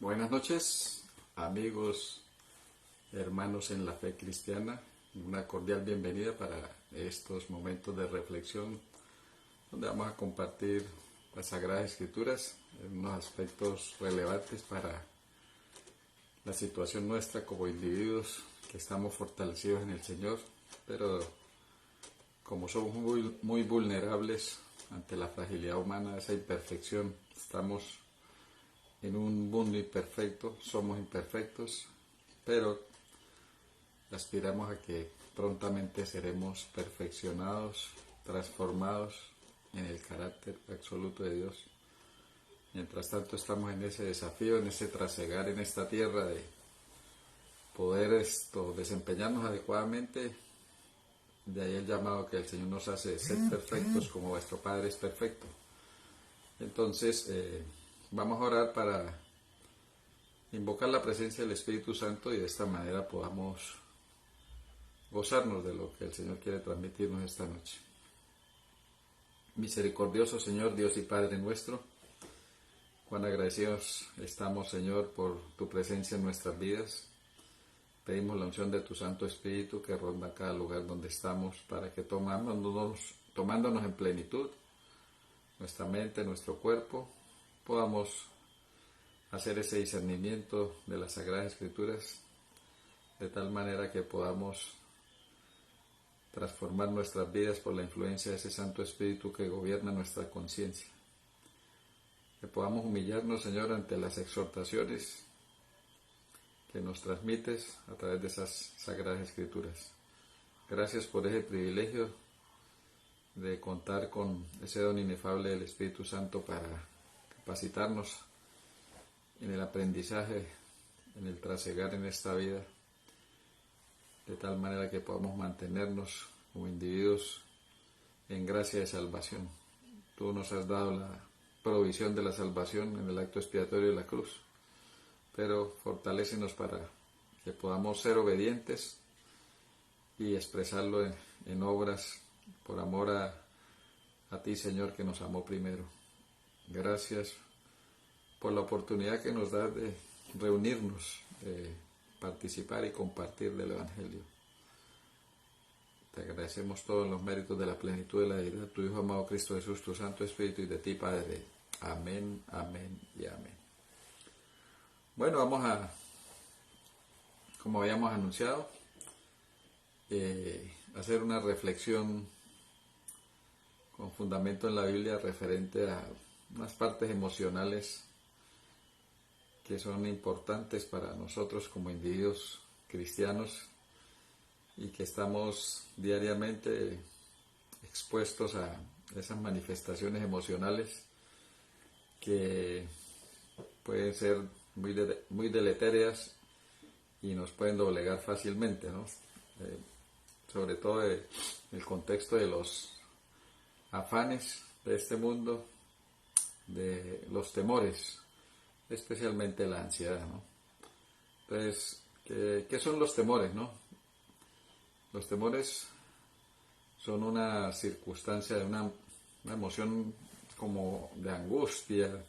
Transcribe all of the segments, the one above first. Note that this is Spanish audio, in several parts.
Buenas noches, amigos, hermanos en la fe cristiana. Una cordial bienvenida para estos momentos de reflexión donde vamos a compartir las Sagradas Escrituras en unos aspectos relevantes para la situación nuestra como individuos que estamos fortalecidos en el Señor, pero como somos muy vulnerables ante la fragilidad humana, esa imperfección, estamos en un mundo imperfecto, somos imperfectos, pero aspiramos a que prontamente seremos perfeccionados, transformados en el carácter absoluto de Dios. Mientras tanto estamos en ese desafío, en ese trasegar en esta tierra de poder desempeñarnos adecuadamente. De ahí el llamado que el Señor nos hace de ser perfectos como vuestro Padre es perfecto. Entonces, vamos a orar para invocar la presencia del Espíritu Santo y de esta manera podamos gozarnos de lo que el Señor quiere transmitirnos esta noche. Misericordioso Señor, Dios y Padre nuestro, cuán agradecidos estamos, Señor, por tu presencia en nuestras vidas. Pedimos la unción de tu Santo Espíritu que ronda cada lugar donde estamos para que tomándonos en plenitud nuestra mente, nuestro cuerpo, podamos hacer ese discernimiento de las Sagradas Escrituras de tal manera que podamos transformar nuestras vidas por la influencia de ese Santo Espíritu que gobierna nuestra conciencia. Que podamos humillarnos, Señor, ante las exhortaciones que nos transmites a través de esas Sagradas Escrituras. Gracias por ese privilegio de contar con ese don inefable del Espíritu Santo para capacitarnos en el aprendizaje, en el trasegar en esta vida, de tal manera que podamos mantenernos como individuos en gracia de salvación. Tú nos has dado la provisión de la salvación en el acto expiatorio de la cruz, pero fortalécenos para que podamos ser obedientes y expresarlo en obras por amor a ti, Señor, que nos amó primero. Gracias por la oportunidad que nos das de reunirnos, de participar y compartir del Evangelio. Te agradecemos todos los méritos de la plenitud de la deidad, tu Hijo amado Cristo Jesús, tu Santo Espíritu y de ti, Padre. Amén, amén y amén. Bueno, vamos a, como habíamos anunciado, hacer una reflexión con fundamento en la Biblia referente a unas partes emocionales que son importantes para nosotros como individuos cristianos y que estamos diariamente expuestos a esas manifestaciones emocionales que pueden ser muy deletéreas y nos pueden doblegar fácilmente, ¿no? Sobre todo el contexto de los afanes de este mundo, de los temores, especialmente la ansiedad, ¿no? Entonces, ¿qué son los temores, no? Los temores son una circunstancia de una emoción como de angustia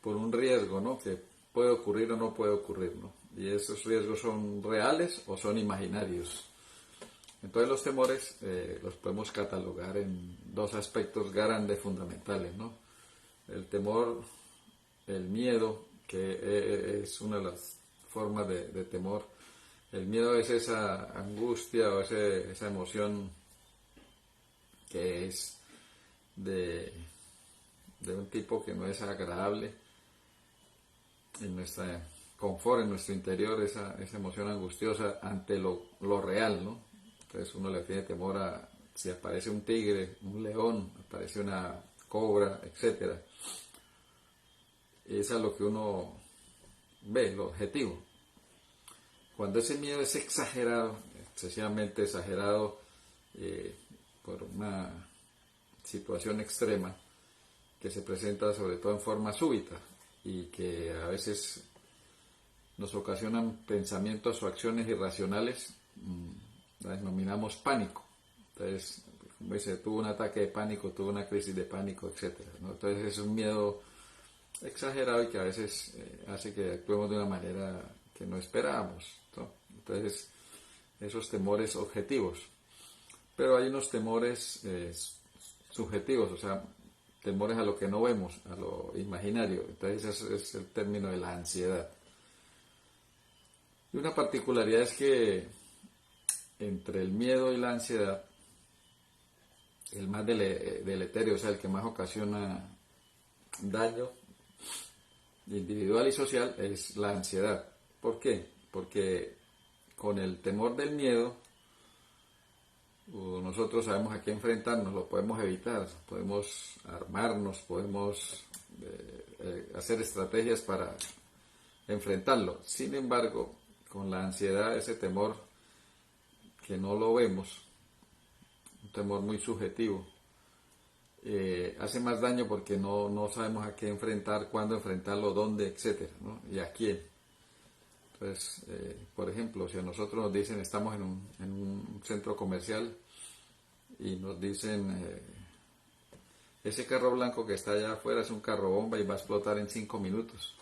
por un riesgo, ¿no? Que puede ocurrir o no puede ocurrir, ¿no? Y esos riesgos son reales o son imaginarios. Entonces los temores los podemos catalogar en dos aspectos grandes fundamentales, ¿no? El temor, el miedo, que es una de las formas de temor. El miedo es esa angustia o esa emoción que es de un tipo que no es agradable en nuestro confort, en nuestro interior, esa emoción angustiosa ante lo real, ¿no? Entonces uno le tiene temor a si aparece un tigre, un león, aparece una cobra, etcétera. Eso es lo que uno ve, lo objetivo. Cuando ese miedo es exagerado, excesivamente exagerado por una situación extrema que se presenta sobre todo en forma súbita y que a veces nos ocasionan pensamientos o acciones irracionales, la denominamos pánico. Entonces, como dice, tuvo un ataque de pánico, tuvo una crisis de pánico, etcétera, ¿no? Entonces es un miedo exagerado y que a veces hace que actuemos de una manera que no esperábamos, ¿no? Entonces, esos temores objetivos. Pero hay unos temores subjetivos, o sea, temores a lo que no vemos, a lo imaginario. Entonces, ese es el término de la ansiedad. Y una particularidad es que entre el miedo y la ansiedad, el más deleterio, o sea, el que más ocasiona daño individual y social, es la ansiedad. ¿Por qué? Porque con el temor del miedo, nosotros sabemos a qué enfrentarnos, lo podemos evitar, podemos armarnos, podemos hacer estrategias para enfrentarlo. Sin embargo, con la ansiedad, ese temor que no lo vemos, un temor muy subjetivo, hace más daño porque no sabemos a qué enfrentar, cuándo enfrentarlo, dónde, etcétera, ¿no? Y a quién. Entonces, por ejemplo, si a nosotros nos dicen, estamos en un centro comercial y nos dicen, ese carro blanco que está allá afuera es un carro bomba y va a explotar en 5 minutos.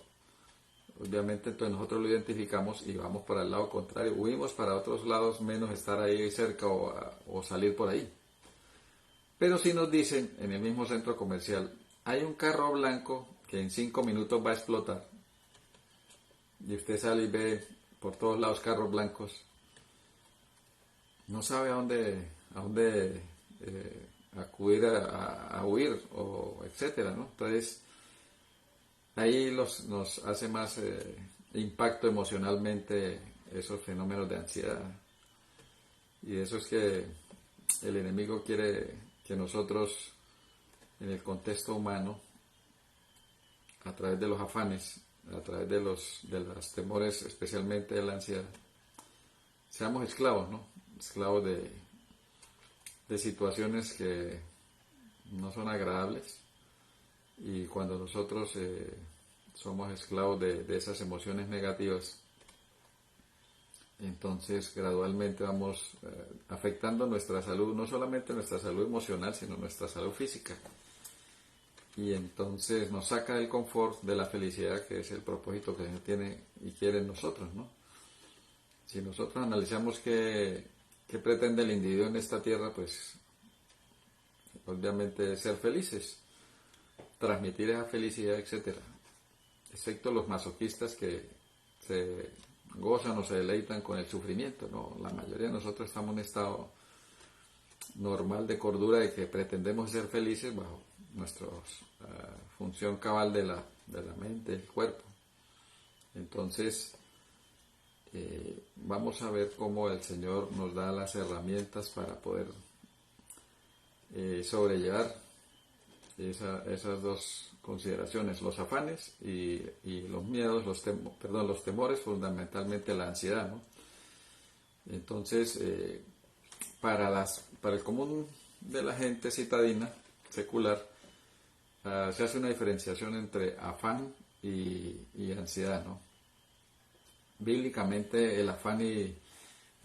Obviamente, entonces nosotros lo identificamos y vamos para el lado contrario, huimos para otros lados, menos estar ahí cerca o salir por ahí. Pero si nos dicen en el mismo centro comercial, hay un carro blanco que en 5 minutos va a explotar, y usted sale y ve por todos lados carros blancos, no sabe a dónde acudir a huir, o etcétera, ¿no? Entonces, ahí nos hace más impacto emocionalmente esos fenómenos de ansiedad. Y eso es que el enemigo quiere que nosotros, en el contexto humano, a través de los afanes, a través de los temores, especialmente de la ansiedad, seamos esclavos, ¿no? Esclavos de situaciones que no son agradables. Y cuando nosotros somos esclavos de esas emociones negativas, entonces gradualmente vamos afectando nuestra salud, no solamente nuestra salud emocional, sino nuestra salud física. Y entonces nos saca del confort, de la felicidad, que es el propósito que el Señor tiene y quiere en nosotros, ¿no? Si nosotros analizamos qué pretende el individuo en esta tierra, pues obviamente ser felices, transmitir esa felicidad, etcétera. Excepto los masoquistas que se gozan o se deleitan con el sufrimiento, ¿no? La mayoría de nosotros estamos en un estado normal de cordura, de que pretendemos ser felices bajo nuestra función cabal de la mente, del cuerpo. Entonces, vamos a ver cómo el Señor nos da las herramientas para poder sobrellevar esas dos consideraciones, los afanes y los miedos, los temores, fundamentalmente la ansiedad, ¿no? Entonces, para el común de la gente citadina, secular, se hace una diferenciación entre afán y ansiedad, ¿no? Bíblicamente el afán y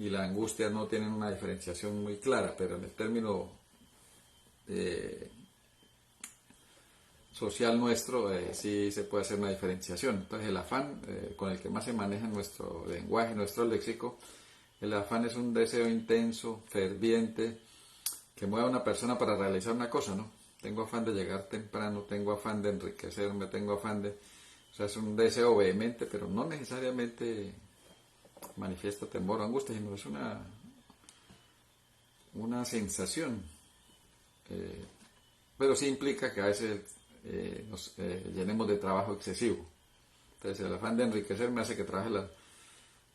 la angustia no tienen una diferenciación muy clara, pero en el término social nuestro sí se puede hacer una diferenciación. Entonces el afán con el que más se maneja nuestro lenguaje, nuestro léxico, el afán es un deseo intenso, ferviente, que mueve a una persona para realizar una cosa, ¿no? Tengo afán de llegar temprano, tengo afán de enriquecerme, tengo afán de... O sea, es un deseo vehemente, pero no necesariamente manifiesta temor o angustia, sino es una sensación. Pero sí implica que a veces nos llenemos de trabajo excesivo. Entonces el afán de enriquecerme hace que trabaje las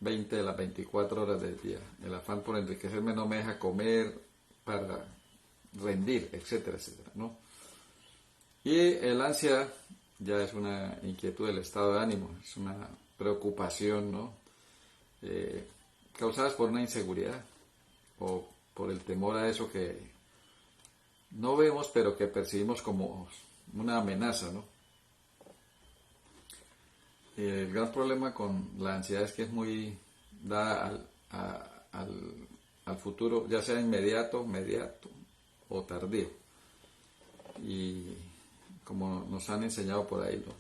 20 de las 24 horas del día. El afán por enriquecerme no me deja comer para rendir, etcétera, etcétera, ¿no? Y el ansiedad ya es una inquietud del estado de ánimo, es una preocupación, ¿no? Causadas por una inseguridad o por el temor a eso que no vemos pero que percibimos como una amenaza, ¿no? El gran problema con la ansiedad es que es muy dada al futuro, ya sea inmediato o tardío. Y como nos han enseñado por ahí, ¿no?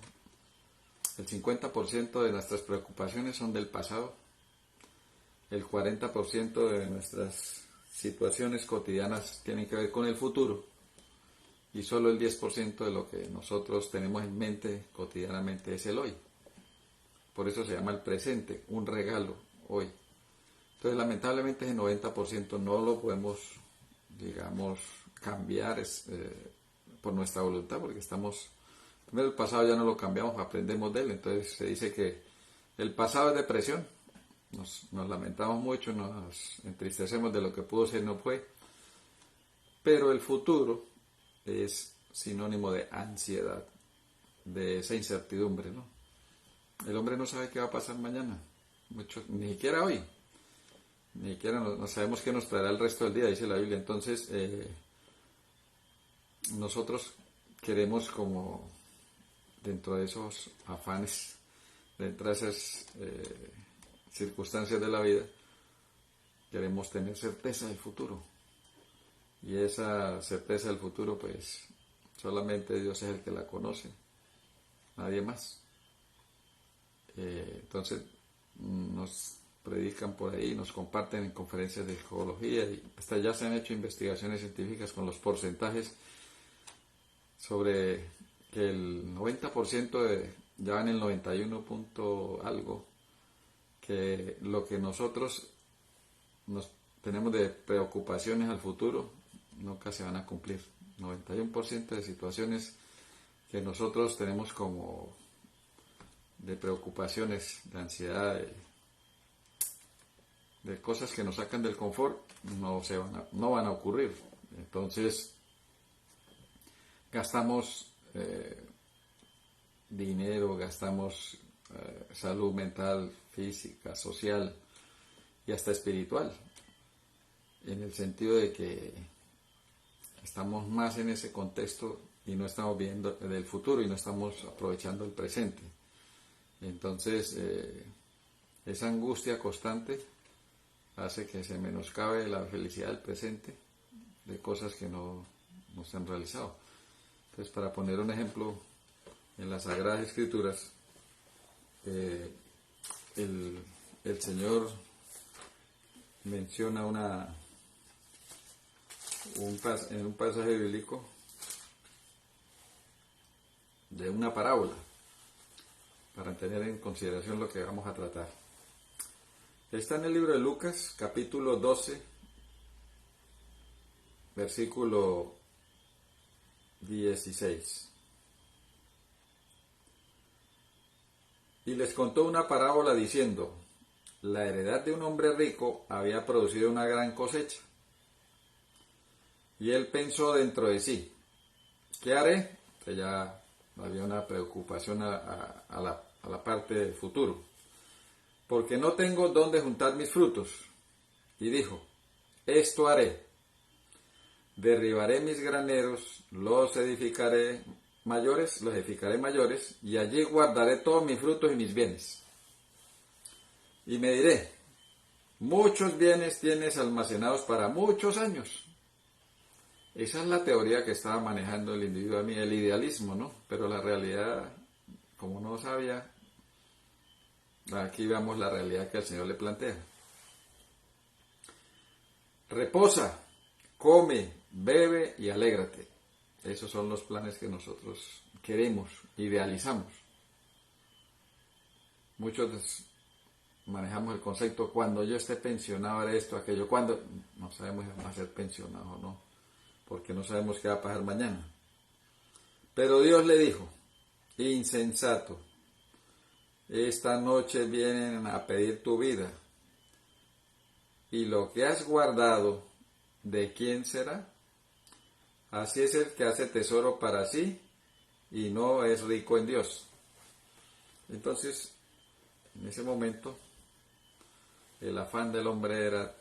El 50% de nuestras preocupaciones son del pasado, el 40% de nuestras situaciones cotidianas tienen que ver con el futuro y solo el 10% de lo que nosotros tenemos en mente cotidianamente es el hoy. Por eso se llama el presente, un regalo hoy. Entonces, lamentablemente ese 90% no lo podemos, digamos, cambiar por nuestra voluntad, porque primero el pasado ya no lo cambiamos, aprendemos de él. Entonces se dice que el pasado es depresión, nos lamentamos mucho, nos entristecemos de lo que pudo ser y no fue, pero el futuro es sinónimo de ansiedad, de esa incertidumbre, ¿no? El hombre no sabe qué va a pasar mañana, ni siquiera hoy, ni siquiera no sabemos qué nos traerá el resto del día, dice la Biblia. Entonces, nosotros queremos, como dentro de esos afanes, dentro de esas circunstancias de la vida, queremos tener certeza del futuro. Y esa certeza del futuro, pues, solamente Dios es el que la conoce, nadie más. Entonces, nos predican por ahí, nos comparten en conferencias de geología, y hasta ya se han hecho investigaciones científicas con los porcentajes sobre que el 90% ya van en el 91 punto algo, que lo que nosotros nos tenemos de preocupaciones al futuro nunca se van a cumplir. 91% de situaciones que nosotros tenemos como de preocupaciones, de ansiedad, de cosas que nos sacan del confort, no van a ocurrir. Entonces, gastamos dinero, gastamos salud mental, física, social y hasta espiritual, en el sentido de que estamos más en ese contexto y no estamos viendo del futuro y no estamos aprovechando el presente. Entonces, esa angustia constante hace que se menoscabe la felicidad del presente de cosas que no se han realizado. Entonces, para poner un ejemplo, en las Sagradas Escrituras, el Señor menciona en un pasaje bíblico de una parábola, para tener en consideración lo que vamos a tratar. Está en el libro de Lucas, capítulo 12, versículo 16. Y les contó una parábola diciendo: la heredad de un hombre rico había producido una gran cosecha. Y él pensó dentro de sí: ¿qué haré? Que ya había una preocupación a la parte del futuro. Porque no tengo dónde juntar mis frutos. Y dijo: esto haré: derribaré mis graneros, los edificaré mayores, y allí guardaré todos mis frutos y mis bienes. Y me diré: muchos bienes tienes almacenados para muchos años. Esa es la teoría que estaba manejando el individuo, el idealismo, ¿no? Pero la realidad, como no sabía, aquí vemos la realidad que el Señor le plantea. Reposa, come, bebe y alégrate. Esos son los planes que nosotros queremos, idealizamos. Muchos manejamos el concepto: cuando yo esté pensionado haré esto, aquello. Cuando no sabemos si vamos a ser pensionados o no, porque no sabemos qué va a pasar mañana. Pero Dios le dijo: insensato, esta noche vienen a pedir tu vida, y lo que has guardado, ¿de quién será? Así es el que hace tesoro para sí y no es rico en Dios. Entonces, en ese momento, el afán del hombre era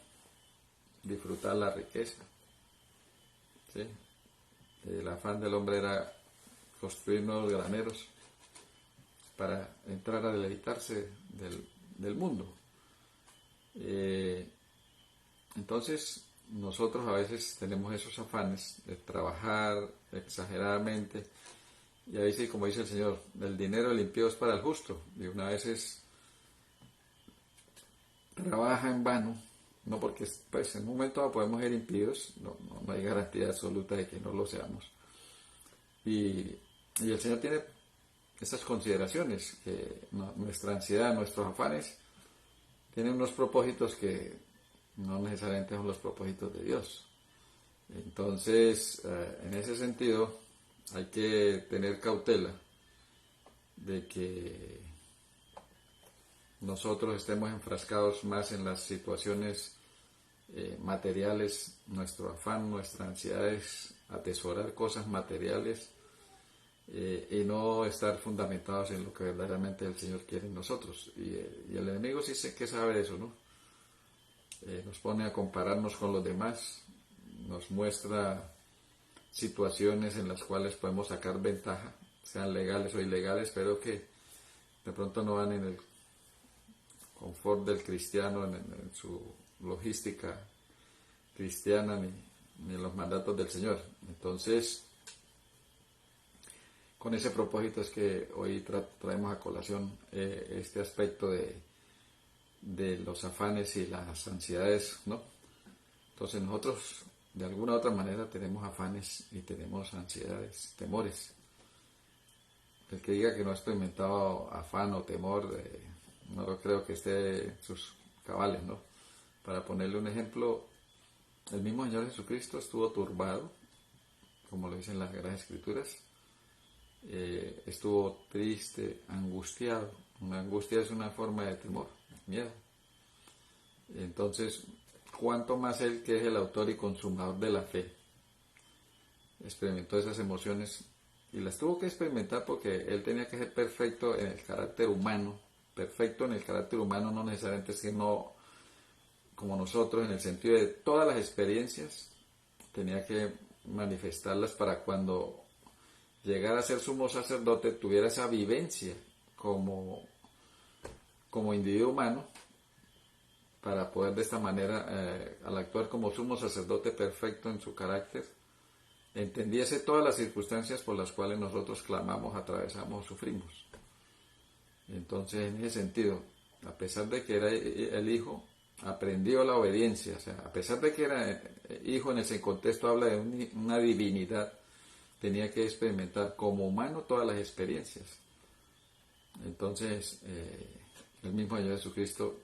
disfrutar la riqueza, ¿sí? El afán del hombre era construir nuevos graneros para entrar a deleitarse del mundo. Entonces, nosotros a veces tenemos esos afanes de trabajar exageradamente Y ahí sí, como dice el Señor, el dinero del impío es para el justo. Y una vez trabaja en vano, no porque pues en un momento podemos ser impíos, no hay garantía absoluta de que no lo seamos. Y el Señor tiene esas consideraciones, que nuestra ansiedad, nuestros afanes, tienen unos propósitos que no necesariamente son los propósitos de Dios. Entonces, en ese sentido, hay que tener cautela de que nosotros estemos enfrascados más en las situaciones materiales, nuestro afán, nuestra ansiedad es atesorar cosas materiales y no estar fundamentados en lo que verdaderamente el Señor quiere en nosotros. Y el enemigo sí sé que sabe eso, ¿no? Nos pone a compararnos con los demás, nos muestra situaciones en las cuales podemos sacar ventaja, sean legales o ilegales, pero que de pronto no van en el confort del cristiano, en su logística cristiana, ni en los mandatos del Señor. Entonces, con ese propósito es que hoy traemos a colación este aspecto de los afanes y las ansiedades, ¿no? Entonces nosotros de alguna u otra manera tenemos afanes y tenemos ansiedades, temores. El que diga que no ha experimentado afán o temor, no creo que esté en sus cabales, ¿no? Para ponerle un ejemplo, el mismo Señor Jesucristo estuvo turbado, como lo dicen las Sagradas Escrituras, estuvo triste, angustiado. Una angustia es una forma de temor, miedo. Entonces, cuánto más Él, que es el autor y consumador de la fe, experimentó esas emociones y las tuvo que experimentar porque Él tenía que ser perfecto en el carácter humano. Perfecto en el carácter humano no necesariamente es que no como nosotros, en el sentido de todas las experiencias, tenía que manifestarlas para cuando llegara a ser sumo sacerdote tuviera esa vivencia como individuo humano, para poder de esta manera, al actuar como sumo sacerdote perfecto en su carácter, entendiese todas las circunstancias por las cuales nosotros clamamos, atravesamos o sufrimos. Entonces, en ese sentido, a pesar de que era el Hijo, aprendió la obediencia. O sea, a pesar de que era Hijo, en ese contexto habla de una divinidad, tenía que experimentar como humano todas las experiencias. Entonces, el mismo Señor Jesucristo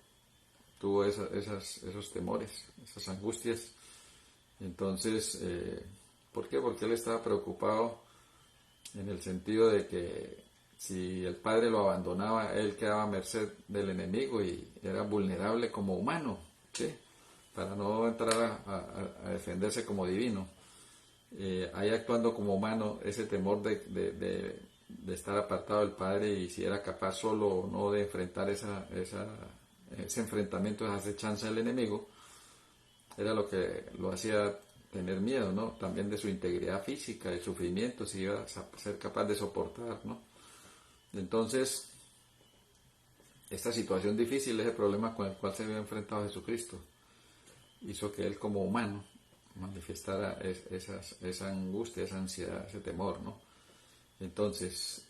tuvo esos temores, esas angustias. Entonces, ¿por qué? Porque Él estaba preocupado en el sentido de que si el Padre lo abandonaba, Él quedaba a merced del enemigo y era vulnerable como humano, ¿sí? Para no entrar a defenderse como divino. Ahí actuando como humano, ese temor de estar apartado del Padre y si era capaz solo o no de enfrentar ese enfrentamiento, esa acechanza del enemigo, era lo que lo hacía tener miedo, ¿no? También de su integridad física, del sufrimiento, si iba a ser capaz de soportar, ¿no? Entonces, esta situación difícil, ese problema con el cual se había enfrentado Jesucristo, hizo que Él como humano manifestara esa angustia, esa ansiedad, ese temor, ¿no? Entonces,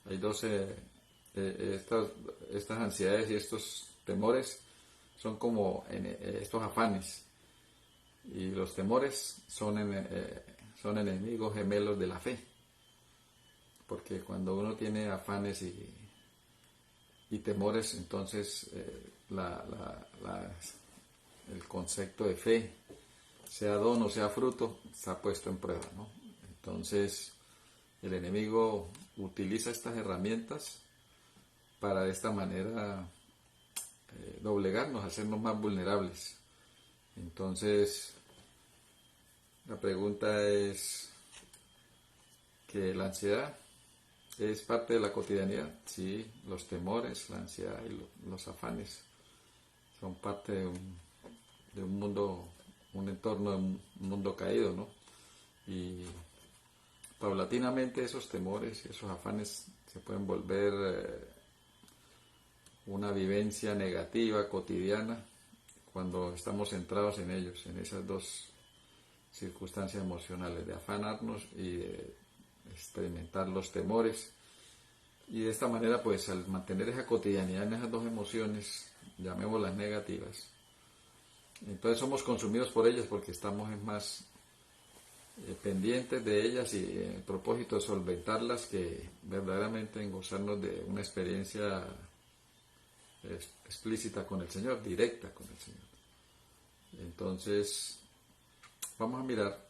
hay estas ansiedades y estos temores son como estos afanes, y los temores son enemigos gemelos de la fe, porque cuando uno tiene afanes y temores, entonces el concepto de fe, sea don o sea fruto, está puesto en prueba, ¿no? Entonces, el enemigo utiliza estas herramientas para de esta manera doblegarnos, hacernos más vulnerables. Entonces, la pregunta es que la ansiedad es parte de la cotidianidad. Sí, los temores, la ansiedad y los afanes son parte de un mundo, un entorno de un mundo caído, ¿no? Y paulatinamente esos temores y esos afanes se pueden volver una vivencia negativa, cotidiana, cuando estamos centrados en ellos, en esas dos circunstancias emocionales, de afanarnos y de experimentar los temores. Y de esta manera, pues al mantener esa cotidianidad en esas dos emociones, llamémoslas negativas, entonces somos consumidos por ellas porque estamos más pendientes de ellas y el propósito de solventarlas que verdaderamente en gozarnos de una experiencia explícita con el Señor, directa con el Señor. Entonces, vamos a mirar,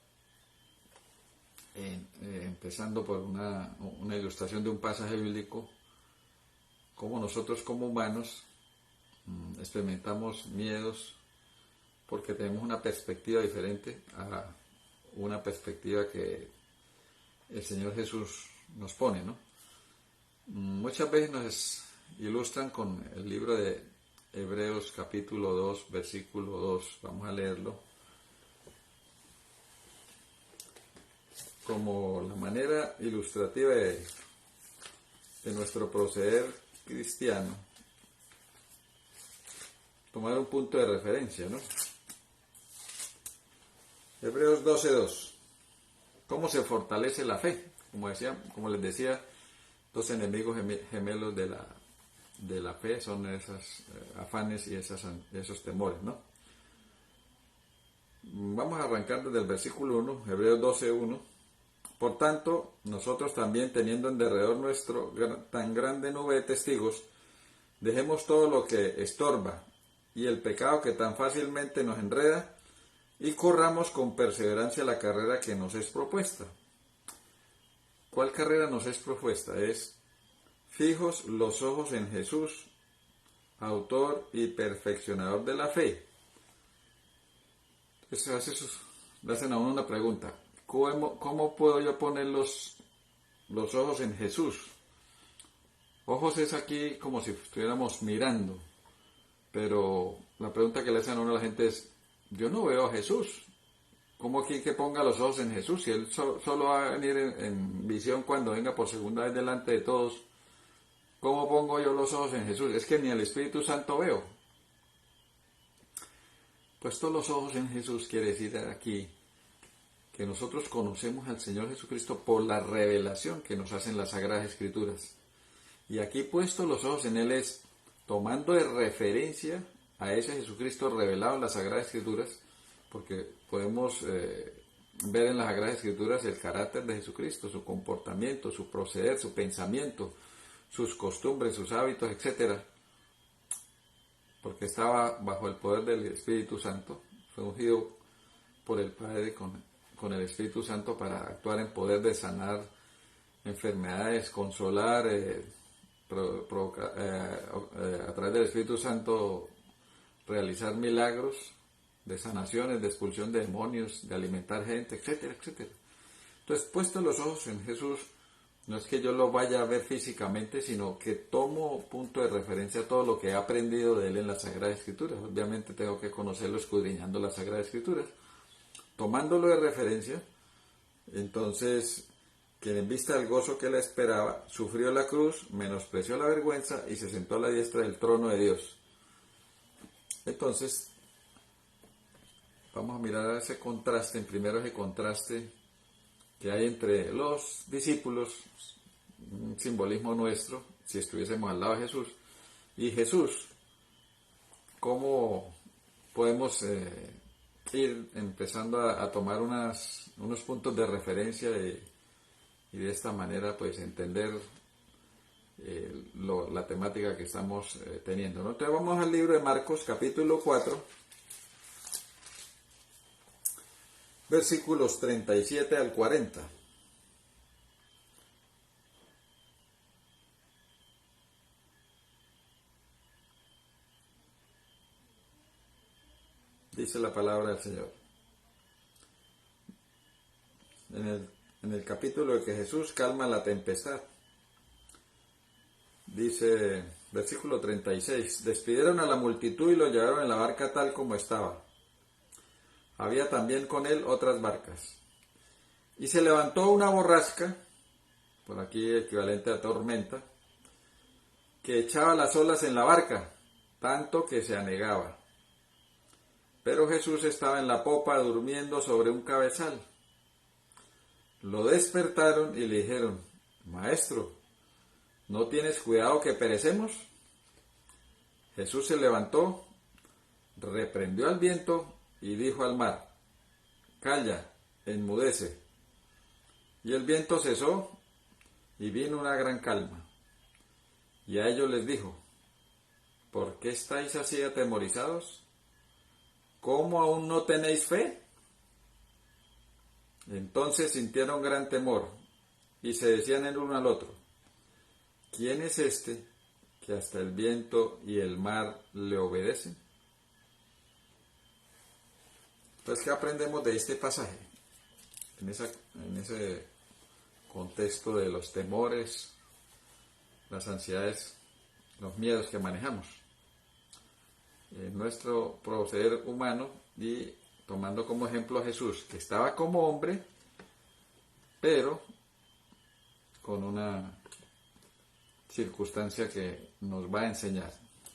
empezando por una ilustración de un pasaje bíblico, cómo nosotros como humanos experimentamos miedos porque tenemos una perspectiva diferente a una perspectiva que el Señor Jesús nos pone, ¿no? Muchas veces nos ilustran con el libro de Hebreos capítulo 2, versículo 2, vamos a leerlo, como la manera ilustrativa de nuestro proceder cristiano, tomar un punto de referencia, ¿no? Hebreos 12:2. ¿Cómo se fortalece la fe? Como les decía, dos enemigos gemelos de la fe son esos afanes y esos temores, ¿no? Vamos a arrancar desde el versículo 1, Hebreos 12:1. Por tanto, nosotros también, teniendo en derredor nuestro tan grande nube de testigos, dejemos todo lo que estorba y el pecado que tan fácilmente nos enreda, y corramos con perseverancia la carrera que nos es propuesta. ¿Cuál carrera nos es propuesta? Es fijos los ojos en Jesús, autor y perfeccionador de la fe. Entonces, a veces le hacen a uno una pregunta: ¿cómo puedo yo poner los ojos en Jesús? Ojos es aquí como si estuviéramos mirando, pero la pregunta que le hacen a uno a la gente es: yo no veo a Jesús. ¿Cómo aquí que ponga los ojos en Jesús? Si Él solo va a venir en visión cuando venga por segunda vez delante de todos, ¿cómo pongo yo los ojos en Jesús? Es que ni el Espíritu Santo veo. Puesto los ojos en Jesús quiere decir aquí que nosotros conocemos al Señor Jesucristo por la revelación que nos hacen las Sagradas Escrituras. Y aquí puesto los ojos en Él es tomando de referencia a ese Jesucristo revelado en las Sagradas Escrituras, porque podemos ver en las Sagradas Escrituras el carácter de Jesucristo, su comportamiento, su proceder, su pensamiento, sus costumbres, sus hábitos, etc. Porque estaba bajo el poder del Espíritu Santo, fue ungido por el Padre con el Espíritu Santo para actuar en poder de sanar enfermedades, consolar, a través del Espíritu Santo realizar milagros de sanaciones, de expulsión de demonios, de alimentar gente, etcétera, etcétera. Entonces, puestos los ojos en Jesús, no es que yo lo vaya a ver físicamente, sino que tomo punto de referencia a todo lo que he aprendido de Él en las Sagradas Escrituras. Obviamente tengo que conocerlo escudriñando las Sagradas Escrituras. Tomándolo de referencia, entonces, quien en vista del gozo que le esperaba, sufrió la cruz, menospreció la vergüenza y se sentó a la diestra del trono de Dios. Entonces, vamos a mirar ese contraste, primero ese contraste que hay entre los discípulos, un simbolismo nuestro, si estuviésemos al lado de Jesús, y Jesús. ¿Cómo podemos ir empezando a tomar unos puntos de referencia y de esta manera pues entender la temática que estamos teniendo, ¿no? Entonces vamos al libro de Marcos capítulo 4, versículos 37 al 40. Dice la palabra del Señor. En el capítulo de que Jesús calma la tempestad. Dice, versículo 36, despidieron a la multitud y lo llevaron en la barca tal como estaba. Había también con él otras barcas. Y se levantó una borrasca, por aquí equivalente a tormenta, que echaba las olas en la barca, tanto que se anegaba. Pero Jesús estaba en la popa durmiendo sobre un cabezal. lo despertaron y le dijeron: Maestro, ¿no tienes cuidado que perecemos? Jesús se levantó, reprendió al viento y dijo al mar: Calla, enmudece. Y el viento cesó y vino una gran calma. Y a ellos les dijo: ¿Por qué estáis así atemorizados? ¿Cómo aún no tenéis fe? Entonces sintieron gran temor y se decían el uno al otro: ¿Quién es este que hasta el viento y el mar le obedecen? Entonces, ¿qué aprendemos de este pasaje? En ese contexto de los temores, las ansiedades, los miedos que manejamos en nuestro proceder humano, y tomando como ejemplo a Jesús, que estaba como hombre, pero con una circunstancia que nos va a enseñar.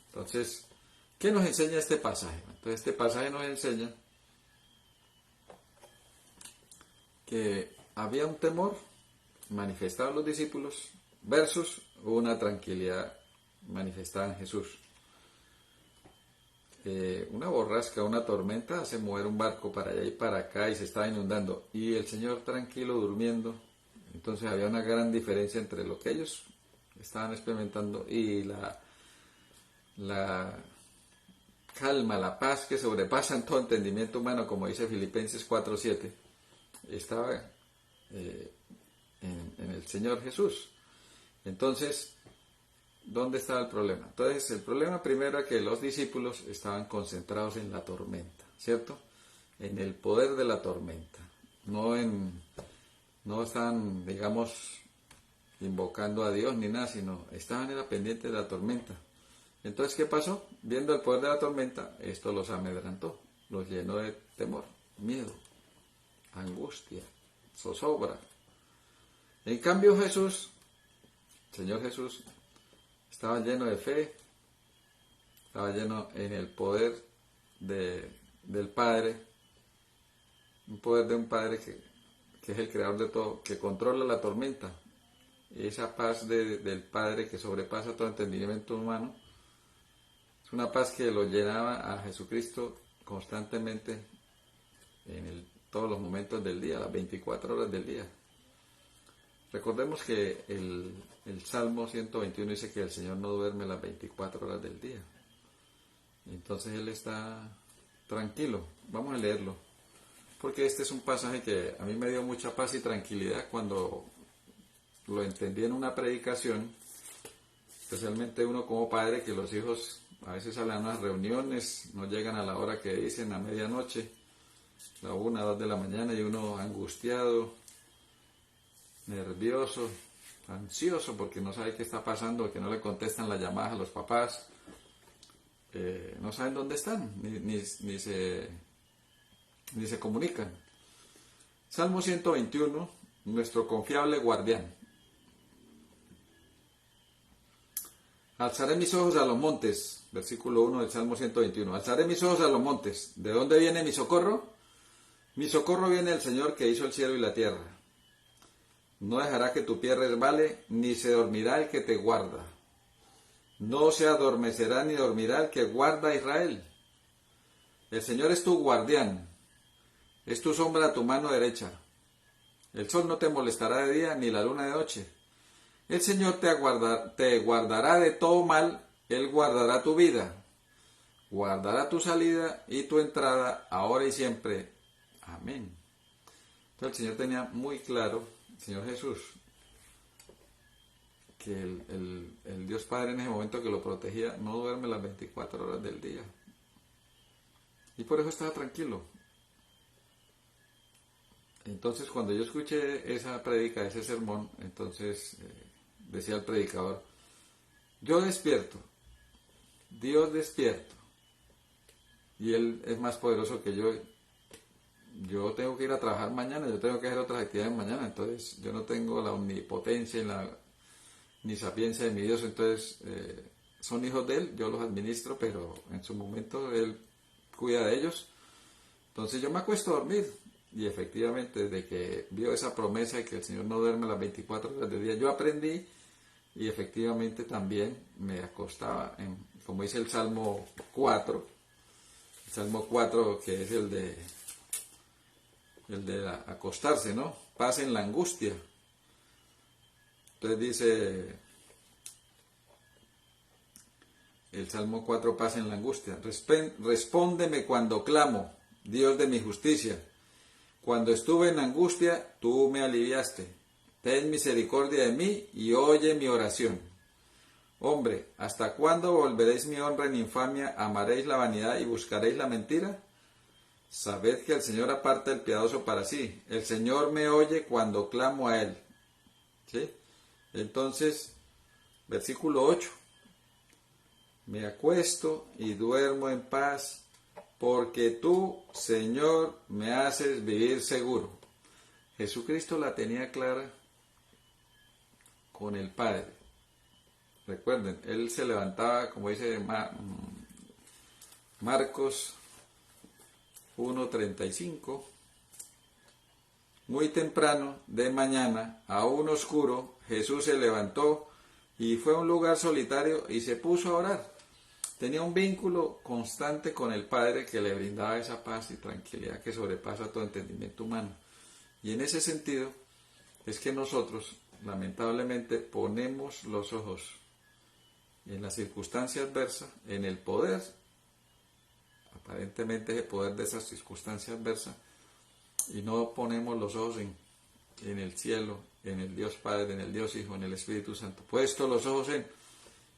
Entonces, ¿qué nos enseña este pasaje? Entonces, este pasaje nos enseña que había un temor manifestado en los discípulos versus una tranquilidad manifestada en Jesús. Una borrasca, una tormenta hace mover un barco para allá y para acá y se estaba inundando, y el Señor tranquilo durmiendo. Entonces había una gran diferencia entre lo que ellos estaban experimentando y la calma, la paz que sobrepasa en todo entendimiento humano, como dice Filipenses 4:7, estaba en el Señor Jesús. Entonces, ¿dónde estaba el problema? Entonces, el problema primero era que los discípulos estaban concentrados en la tormenta, ¿cierto? En el poder de la tormenta. No estaban, digamos, invocando a Dios ni nada, sino estaban en la pendiente de la tormenta. Entonces, ¿qué pasó? Viendo el poder de la tormenta, esto los amedrentó, los llenó de temor, miedo, angustia, zozobra. En cambio, Jesús, Señor Jesús, estaba lleno de fe, estaba lleno en el poder del Padre, un poder de un Padre que es el creador de todo, que controla la tormenta. Y esa paz del Padre que sobrepasa todo entendimiento humano, es una paz que lo llenaba a Jesucristo constantemente en todos los momentos del día, las 24 horas del día. Recordemos que el Salmo 121 dice que el Señor no duerme las 24 horas del día. Entonces Él está tranquilo. Vamos a leerlo, porque este es un pasaje que a mí me dio mucha paz y tranquilidad cuando lo entendí en una predicación, especialmente uno como padre, que los hijos a veces salen a unas reuniones, no llegan a la hora que dicen, a medianoche, la 1, 2 de la mañana, y uno angustiado, nervioso, ansioso, porque no sabe qué está pasando, que no le contestan las llamadas a los papás, no saben dónde están, ni se comunican. Salmo 121, nuestro confiable guardián. Alzaré mis ojos a los montes, versículo 1 del Salmo 121. Alzaré mis ojos a los montes. ¿De dónde viene mi socorro? Mi socorro viene del Señor que hizo el cielo y la tierra. No dejará que tu pie resbale, ni se dormirá el que te guarda. No se adormecerá ni dormirá el que guarda a Israel. El Señor es tu guardián, es tu sombra a tu mano derecha. El sol no te molestará de día, ni la luna de noche. El Señor te guardará de todo mal, Él guardará tu vida, guardará tu salida y tu entrada, ahora y siempre. Amén. Entonces el Señor tenía muy claro, el Señor Jesús, que el Dios Padre en ese momento que lo protegía no duerme las 24 horas del día. Y por eso estaba tranquilo. Entonces cuando yo escuché esa prédica, ese sermón, entonces decía el predicador: yo despierto, Dios despierto, y Él es más poderoso que yo. Yo tengo que ir a trabajar mañana, yo tengo que hacer otras actividades mañana, entonces yo no tengo la omnipotencia ni sapiencia de mi Dios. Entonces son hijos de Él, yo los administro, pero en su momento Él cuida de ellos. Entonces yo me acuesto a dormir Y efectivamente, desde que vio esa promesa de que el Señor no duerme las 24 horas del día, yo aprendí y efectivamente también me acostaba, como dice el Salmo 4, el Salmo 4 que es el de acostarse, ¿no? Paz en la angustia. Entonces dice el Salmo 4, paz en la angustia. Respóndeme cuando clamo, Dios de mi justicia. Cuando estuve en angustia, tú me aliviaste. Ten misericordia de mí y oye mi oración. Hombre, ¿hasta cuándo volveréis mi honra en infamia, amaréis la vanidad y buscaréis la mentira? Sabed que el Señor aparta el piadoso para sí. El Señor me oye cuando clamo a Él. ¿Sí? Entonces, versículo 8. Me acuesto y duermo en paz, porque tú, Señor, me haces vivir seguro. Jesucristo la tenía clara con el Padre. Recuerden, Él se levantaba, como dice Marcos 1:35, muy temprano de mañana, aún oscuro, Jesús se levantó y fue a un lugar solitario y se puso a orar. Tenía un vínculo constante con el Padre que le brindaba esa paz y tranquilidad que sobrepasa todo entendimiento humano. Y en ese sentido es que nosotros, lamentablemente, ponemos los ojos en la circunstancia adversa, en el poder, aparentemente el poder de esa circunstancia adversa, y no ponemos los ojos en el cielo, en el Dios Padre, en el Dios Hijo, en el Espíritu Santo. Puesto los ojos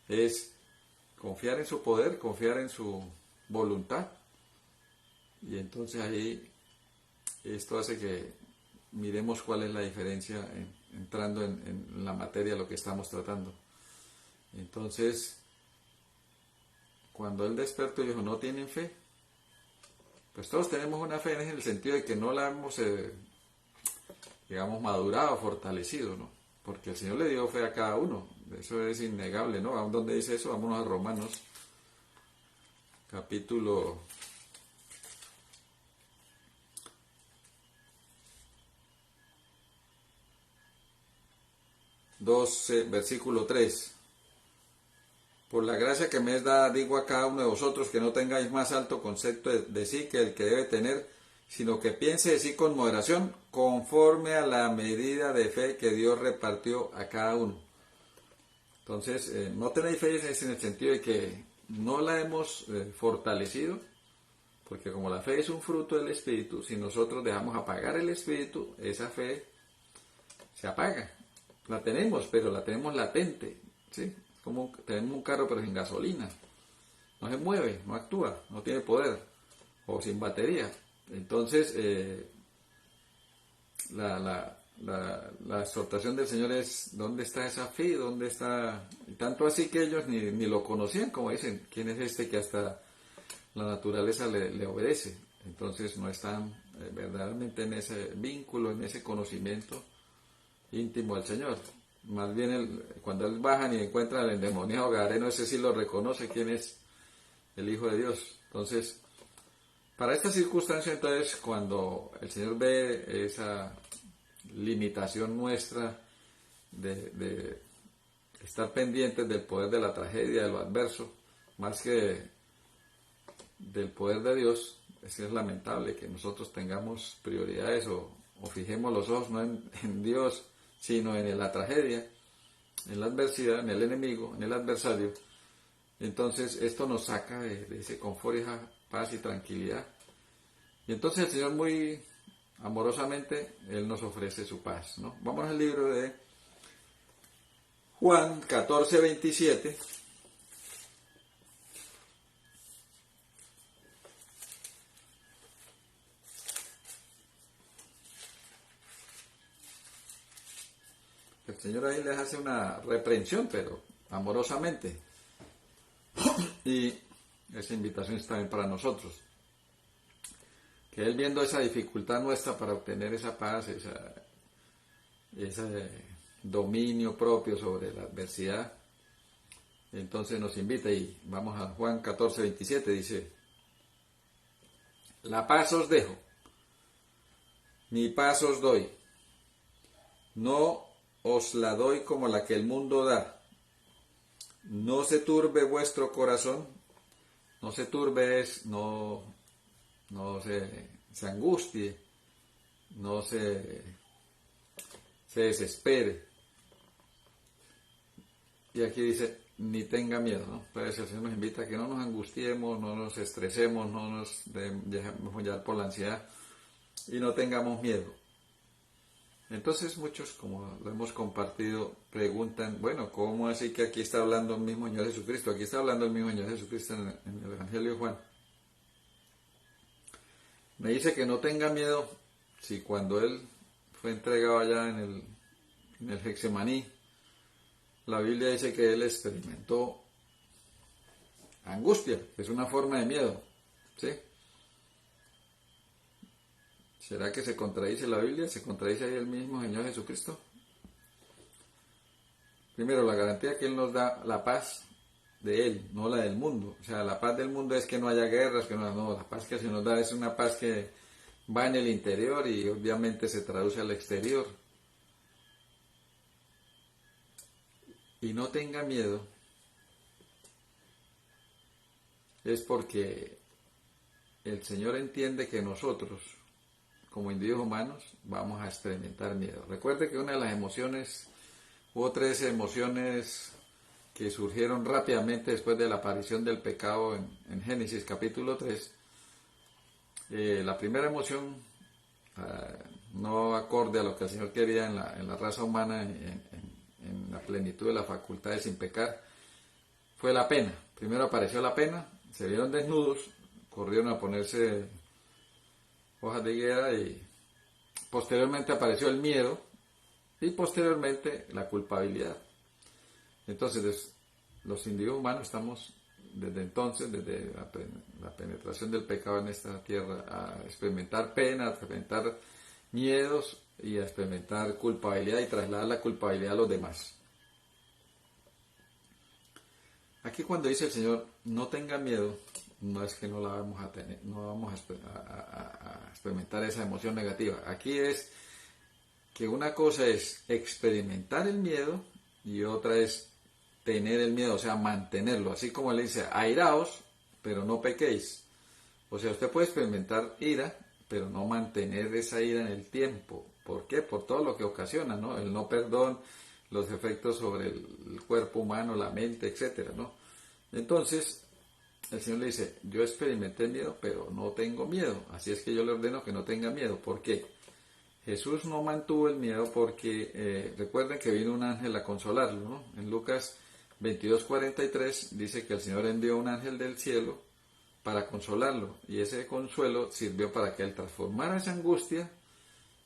es confiar en su poder, confiar en su voluntad, y entonces ahí esto hace que miremos cuál es la diferencia entrando en la materia de lo que estamos tratando. Entonces, cuando él despertó y dijo, no tienen fe, pues todos tenemos una fe en el sentido de que no la hemos, digamos, madurado, fortalecido, ¿no? Porque el Señor le dio fe a cada uno, eso es innegable, ¿no? ¿A dónde dice eso? Vámonos a Romanos, capítulo 12, versículo 3. Por la gracia que me es dada, digo a cada uno de vosotros que no tengáis más alto concepto de sí que el que debe tener, sino que piense de sí con moderación, conforme a la medida de fe que Dios repartió a cada uno. Entonces, no tenéis fe en el sentido de que no la hemos fortalecido, porque como la fe es un fruto del Espíritu, si nosotros dejamos apagar el Espíritu, esa fe se apaga. La tenemos, pero la tenemos latente, ¿sí? Como tenemos un carro pero sin gasolina, no se mueve, no actúa, no tiene poder, o sin batería. Entonces, la exhortación del Señor es, ¿dónde está esa fe? ¿Dónde está? Y tanto así que ellos ni lo conocían, como dicen, ¿quién es este que hasta la naturaleza le obedece? Entonces no están verdaderamente en ese vínculo, en ese conocimiento íntimo al Señor. Más bien cuando él bajan y encuentran al endemoniado gadareno, ese sí lo reconoce quién es el Hijo de Dios. Entonces, para esta circunstancia, entonces, cuando el Señor ve esa limitación nuestra de estar pendientes del poder de la tragedia, de lo adverso, más que del poder de Dios, es lamentable que nosotros tengamos prioridades o fijemos los ojos no en Dios, sino en la tragedia, en la adversidad, en el enemigo, en el adversario. Entonces esto nos saca de ese confort, esa paz y tranquilidad. Y entonces el Señor muy amorosamente, Él nos ofrece su paz, ¿no? Vamos al libro de Juan 14:27. El Señor ahí les hace una reprensión, pero amorosamente. Y esa invitación está también para nosotros. Que Él, viendo esa dificultad nuestra para obtener esa paz, ese dominio propio sobre la adversidad, entonces nos invita, y vamos a Juan 14:27, dice, la paz os dejo, Mi paz os doy, no os la doy como la que el mundo da. No se turbe vuestro corazón, no se turbe es, no se angustie, no se desespere. Y aquí dice, ni tenga miedo, ¿no? Entonces el Señor nos invita a que no nos angustiemos, no nos estresemos, no nos dejemos llevar por la ansiedad y no tengamos miedo. Entonces muchos, como lo hemos compartido, preguntan, bueno, ¿cómo así que aquí está hablando el mismo Señor Jesucristo? Aquí está hablando el mismo Señor Jesucristo en el Evangelio de Juan. Me dice que no tenga miedo si cuando Él fue entregado allá en el Getsemaní, la Biblia dice que Él experimentó angustia, que es una forma de miedo, ¿sí? ¿Será que se contradice la Biblia? ¿Se contradice ahí el mismo Señor Jesucristo? Primero, la garantía que Él nos da la paz de Él, no la del mundo. O sea, la paz del mundo es que no haya guerras, que no, la paz que se nos da es una paz que va en el interior y obviamente se traduce al exterior. Y no tenga miedo, es porque el Señor entiende que nosotros, como individuos humanos, vamos a experimentar miedo. Recuerde que una de las emociones, hubo 3 emociones que surgieron rápidamente después de la aparición del pecado en Génesis capítulo 3. La primera emoción, no acorde a lo que el Señor quería en la raza humana, en la plenitud de las facultades sin pecar, fue la pena. Primero apareció la pena, se vieron desnudos, corrieron a ponerse hojas de higuera y posteriormente apareció el miedo y posteriormente la culpabilidad. Entonces los individuos humanos estamos desde entonces, desde la penetración del pecado en esta tierra, a experimentar pena, a experimentar miedos y a experimentar culpabilidad y trasladar la culpabilidad a los demás. Aquí cuando dice el Señor, no tenga miedo, no es que no la vamos a tener, no vamos a experimentar esa emoción negativa. Aquí es que una cosa es experimentar el miedo y otra es tener el miedo, o sea, mantenerlo. Así como le dice, airaos, pero no pequéis. O sea, usted puede experimentar ira, pero no mantener esa ira en el tiempo. ¿Por qué? Por todo lo que ocasiona, ¿no? El no perdón, los efectos sobre el cuerpo humano, la mente, etcétera, ¿no? Entonces, el Señor le dice, yo experimenté miedo, pero no tengo miedo. Así es que yo le ordeno que no tenga miedo. ¿Por qué? Jesús no mantuvo el miedo porque recuerden que vino un ángel a consolarlo, ¿no? En Lucas 22:43 dice que el Señor envió un ángel del cielo para consolarlo y ese consuelo sirvió para que él transformara esa angustia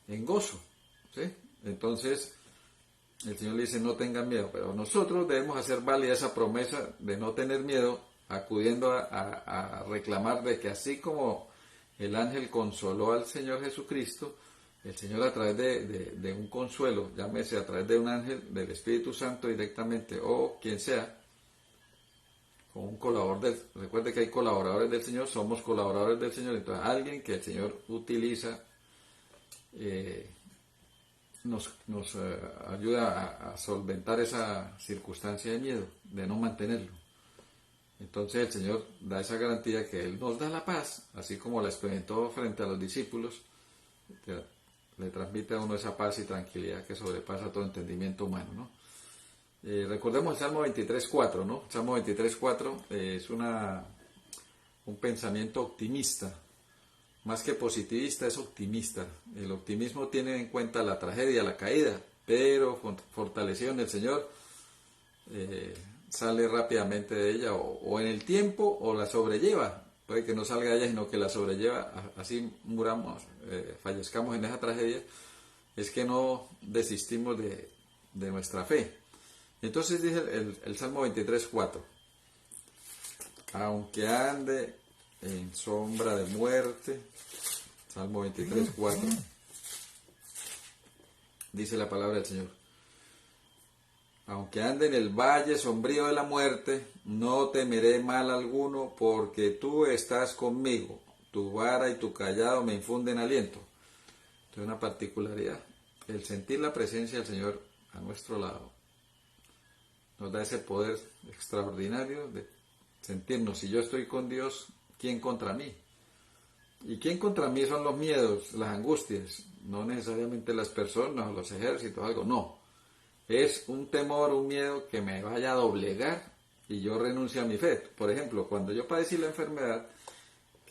en gozo, ¿sí? Entonces el Señor le dice no tengan miedo, pero nosotros debemos hacer válida esa promesa de no tener miedo, acudiendo a reclamar de que así como el ángel consoló al Señor Jesucristo, el Señor a través de un consuelo, llámese a través de un ángel, del Espíritu Santo directamente, o quien sea, con un colaborador recuerde que hay colaboradores del Señor, somos colaboradores del Señor, entonces alguien que el Señor utiliza nos ayuda a solventar esa circunstancia de miedo, de no mantenerlo. Entonces el Señor da esa garantía que Él nos da la paz, así como la experimentó frente a los discípulos, que le transmite a uno esa paz y tranquilidad que sobrepasa todo entendimiento humano, ¿no? Recordemos el Salmo 23:4, ¿no? El Salmo 23:4 es un pensamiento optimista, más que positivista, es optimista. El optimismo tiene en cuenta la tragedia, la caída, pero fortalecido en el Señor, sale rápidamente de ella, o en el tiempo, o la sobrelleva. Puede que no salga de ella, sino que la sobrelleva, así muramos, fallezcamos en esa tragedia, es que no desistimos de nuestra fe. Entonces dice el Salmo 23:4, aunque ande en sombra de muerte, Salmo 23:4, dice la palabra del Señor, aunque ande en el valle sombrío de la muerte, no temeré mal alguno, porque tú estás conmigo, tu vara y tu cayado me infunden aliento. Entonces, una particularidad, el sentir la presencia del Señor a nuestro lado nos da ese poder extraordinario de sentirnos, si yo estoy con Dios, ¿quién contra mí? ¿Y quién contra mí son los miedos, las angustias? No necesariamente las personas o los ejércitos, algo, no. Es un temor, un miedo que me vaya a doblegar y yo renuncio a mi fe. Por ejemplo, cuando yo padecí la enfermedad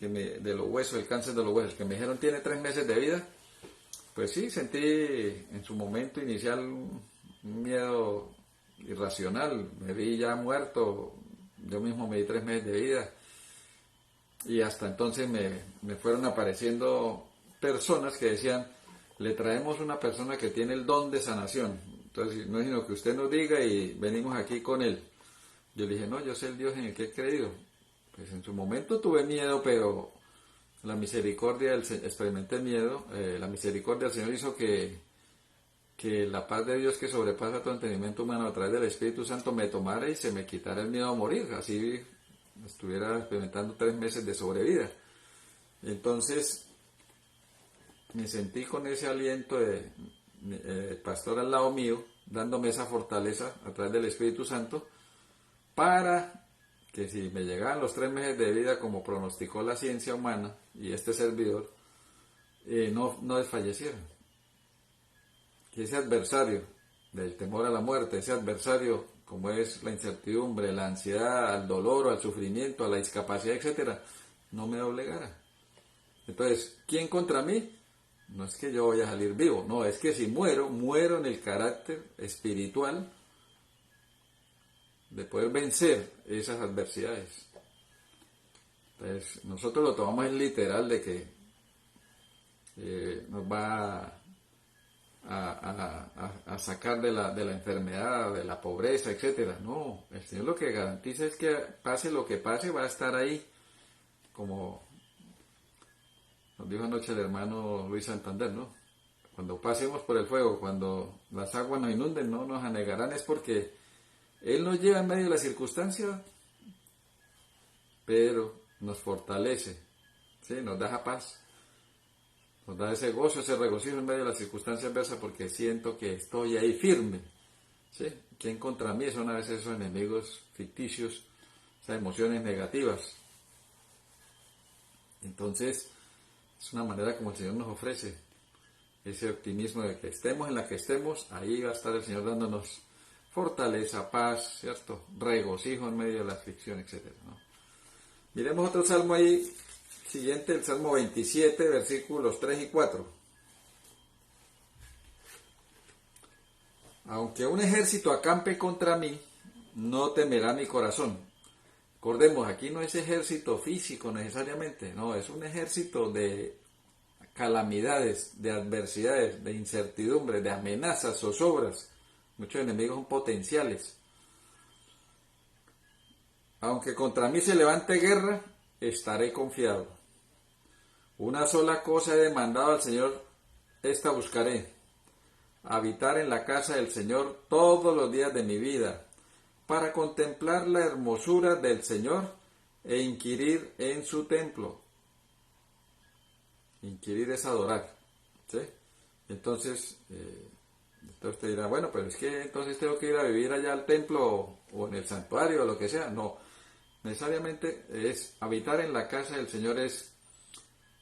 de los huesos, el cáncer de los huesos, que me dijeron tiene 3 meses de vida, pues sí, sentí en su momento inicial un miedo irracional. Me vi ya muerto, yo mismo me di 3 meses de vida. Y hasta entonces me fueron apareciendo personas que decían, le traemos una persona que tiene el don de sanación. Entonces, no es sino que usted nos diga y venimos aquí con él. Yo le dije, no, yo sé el Dios en el que he creído. Pues en su momento tuve miedo, pero la misericordia, experimenté miedo, la misericordia del Señor hizo que la paz de Dios que sobrepasa todo entendimiento humano a través del Espíritu Santo me tomara y se me quitara el miedo a morir. Así estuviera experimentando 3 meses de sobrevida. Entonces me sentí con ese aliento de pastor al lado mío, dándome esa fortaleza a través del Espíritu Santo, para que si me llegaban los 3 meses de vida como pronosticó la ciencia humana y este servidor, no desfalleciera. Que ese adversario del temor a la muerte, ese adversario como es la incertidumbre, la ansiedad, al dolor o al sufrimiento, a la discapacidad, etcétera, no me doblegara. Entonces, ¿quién contra mí? No es que yo vaya a salir vivo, no, es que si muero, muero en el carácter espiritual de poder vencer esas adversidades. Entonces, nosotros lo tomamos en literal de que nos va a sacar de la enfermedad, de la pobreza, etcétera. No, el Señor lo que garantiza es que pase lo que pase, va a estar ahí, como nos dijo anoche el hermano Luis Santander, ¿no? Cuando pasemos por el fuego, cuando las aguas nos inunden, no nos anegarán, es porque Él nos lleva en medio de la circunstancia, pero nos fortalece, ¿sí? Nos da paz. Nos da ese gozo, ese regocijo en medio de las circunstancias adversas porque siento que estoy ahí firme. ¿Sí? ¿Quién contra mí? Son a veces esos enemigos ficticios, esas emociones negativas. Entonces, es una manera como el Señor nos ofrece ese optimismo de que estemos en la que estemos, ahí va a estar el Señor dándonos fortaleza, paz, ¿cierto? Regocijo en medio de la aflicción, etc., ¿no? Miremos otro salmo ahí. Siguiente, el Salmo 27, versículos 3 y 4. Aunque un ejército acampe contra mí, no temerá mi corazón. Recordemos, aquí no es ejército físico necesariamente, no, es un ejército de calamidades, de adversidades, de incertidumbres, de amenazas, zozobras. Muchos enemigos son potenciales. Aunque contra mí se levante guerra, estaré confiado. Una sola cosa he demandado al Señor, esta buscaré: habitar en la casa del Señor todos los días de mi vida, para contemplar la hermosura del Señor e inquirir en su templo. Inquirir es adorar, ¿sí? Entonces usted dirá, bueno, pero es que entonces tengo que ir a vivir allá al templo o en el santuario o lo que sea. No, necesariamente es habitar en la casa del Señor, es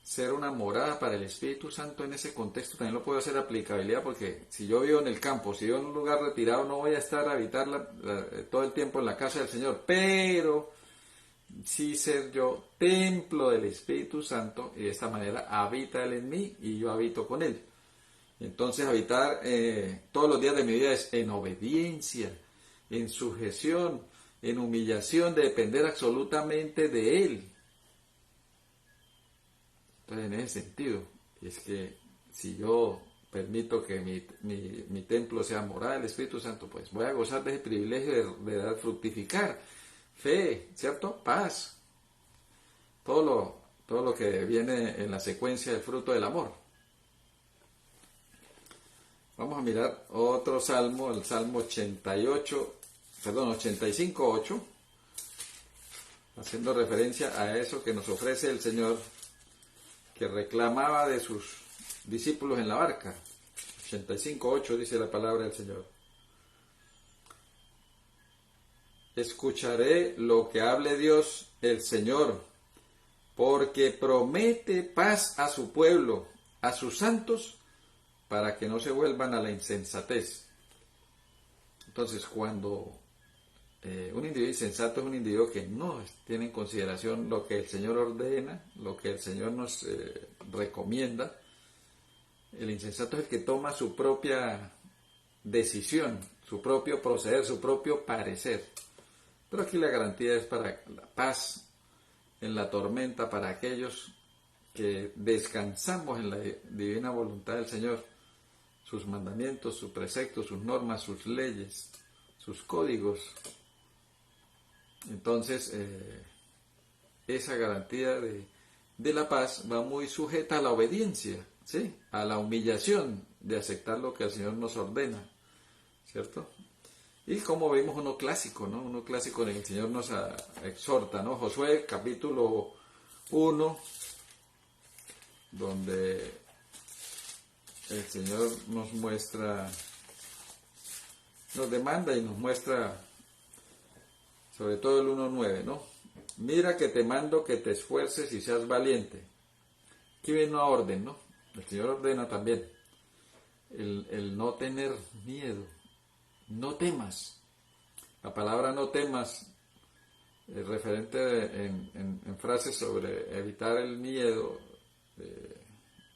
ser una morada para el Espíritu Santo. En ese contexto también lo puedo hacer aplicabilidad, porque si yo vivo en el campo, si vivo en un lugar retirado, no voy a estar a habitar todo el tiempo en la casa del Señor, pero sí ser yo templo del Espíritu Santo, y de esta manera habita Él en mí y yo habito con Él. Entonces habitar todos los días de mi vida es en obediencia, en sujeción, en humillación, de depender absolutamente de Él. Entonces, en ese sentido, es que si yo permito que mi templo sea morada del Espíritu Santo, pues voy a gozar de ese privilegio de dar fructificar fe, ¿cierto? Paz. Todo lo que viene en la secuencia del fruto del amor. Vamos a mirar otro salmo, el Salmo 85:8, haciendo referencia a eso que nos ofrece el Señor, que reclamaba de sus discípulos en la barca. 85:8 dice la palabra del Señor. Escucharé lo que hable Dios, el Señor, porque promete paz a su pueblo, a sus santos, para que no se vuelvan a la insensatez. Entonces, cuando un individuo insensato es un individuo que no tiene en consideración lo que el Señor ordena, lo que el Señor nos recomienda. El insensato es el que toma su propia decisión, su propio proceder, su propio parecer. Pero aquí la garantía es para la paz en la tormenta, para aquellos que descansamos en la divina voluntad del Señor, sus mandamientos, sus preceptos, sus normas, sus leyes, sus códigos. Entonces, esa garantía de la paz va muy sujeta a la obediencia, ¿sí? A la humillación de aceptar lo que el Señor nos ordena, ¿cierto? Y como vimos uno clásico, ¿no? Uno clásico en el que el Señor nos exhorta, ¿no? Josué capítulo 1, donde el Señor nos muestra, nos demanda y nos muestra, sobre todo el 1:9, ¿no? Mira que te mando que te esfuerces y seas valiente. Aquí viene una orden, ¿no? El Señor ordena también el no tener miedo. No temas. La palabra no temas, referente en frases sobre evitar el miedo,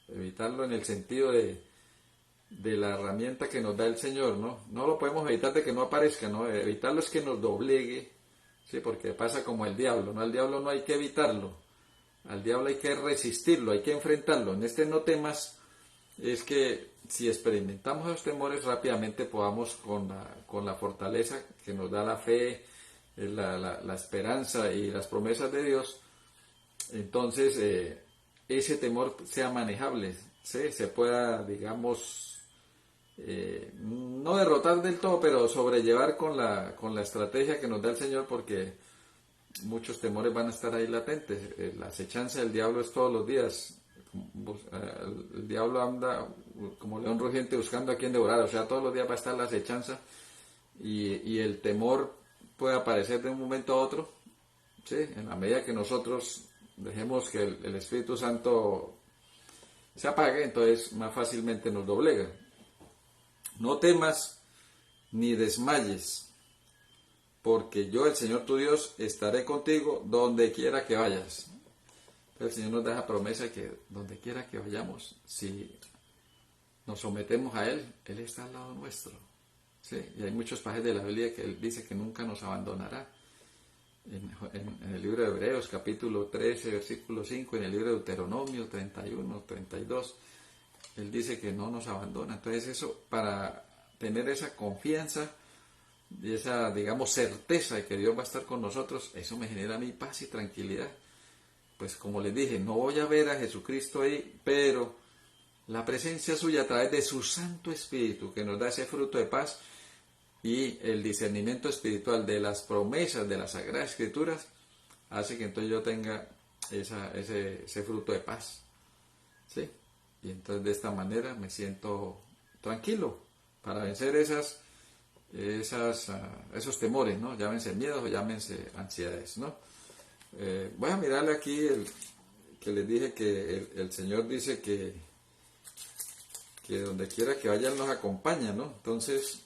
evitarlo en el sentido de la herramienta que nos da el Señor, ¿no? No lo podemos evitar de que no aparezca, ¿no? Evitarlo es que nos doblegue, ¿sí? Porque pasa como el diablo, ¿no? Al diablo no hay que evitarlo, al diablo hay que resistirlo, hay que enfrentarlo. En este no temas es que si experimentamos esos temores rápidamente podamos con la fortaleza que nos da la fe, la esperanza y las promesas de Dios, entonces ese temor sea manejable, ¿sí? Se pueda, digamos, no derrotar del todo, pero sobrellevar con la estrategia que nos da el Señor, porque muchos temores van a estar ahí latentes. La acechanza del diablo es todos los días. El diablo anda como león rugiente buscando a quien devorar, o sea, todos los días va a estar la acechanza y el temor puede aparecer de un momento a otro, ¿sí? En la medida que nosotros dejemos que el Espíritu Santo se apague, entonces más fácilmente nos doblega. No temas ni desmayes, porque yo, el Señor tu Dios, estaré contigo donde quiera que vayas. El Señor nos da esa promesa que donde quiera que vayamos, si nos sometemos a Él, Él está al lado nuestro, ¿sí? Y hay muchos pasajes de la Biblia que Él dice que nunca nos abandonará. En el libro de Hebreos, capítulo 13, versículo 5, en el libro de Deuteronomio 31, 32, Él dice que no nos abandona. Entonces eso, para tener esa confianza y esa, digamos, certeza de que Dios va a estar con nosotros, eso me genera a mí paz y tranquilidad. Pues como les dije, no voy a ver a Jesucristo ahí, pero la presencia suya a través de su Santo Espíritu, que nos da ese fruto de paz y el discernimiento espiritual de las promesas de las Sagradas Escrituras, hace que entonces yo tenga ese fruto de paz, ¿sí? Y entonces de esta manera me siento tranquilo para vencer esos temores, ¿no? Llámense miedos o llámense ansiedades, ¿no? Voy a mirarle aquí que les dije que el Señor dice que donde quiera que vaya Él nos acompaña, ¿no? Entonces,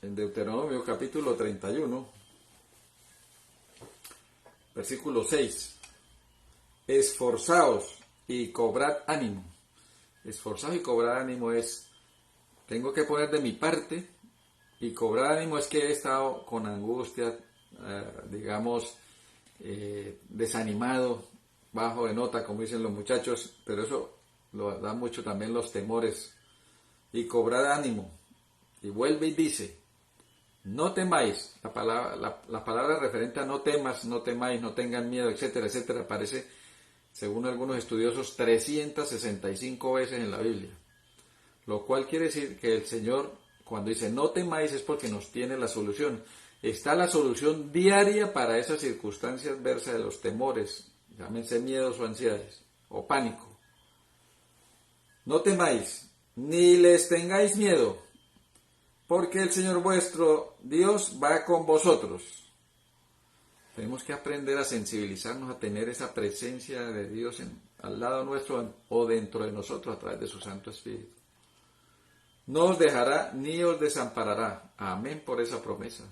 en Deuteronomio capítulo 31, versículo 6, esforzaos y cobrad ánimo. Esforzaos y cobrad ánimo es, tengo que poner de mi parte. Y cobrar ánimo es que he estado con angustia, digamos, desanimado, bajo de nota, como dicen los muchachos, pero eso lo da mucho también los temores. Y cobrar ánimo. Y vuelve y dice, no temáis. La palabra referente a no temas, no temáis, no tengan miedo, etcétera, etcétera, aparece, según algunos estudiosos, 365 veces en la Biblia. Lo cual quiere decir que el Señor, cuando dice no temáis, es porque nos tiene la solución. Está la solución diaria para esas circunstancias adversas de los temores, llámense miedos o ansiedades. o pánico. No temáis, ni les tengáis miedo, porque el Señor vuestro Dios va con vosotros. Tenemos que aprender a sensibilizarnos, a tener esa presencia de Dios al lado nuestro o dentro de nosotros a través de su Santo Espíritu. No os dejará ni os desamparará. Amén por esa promesa.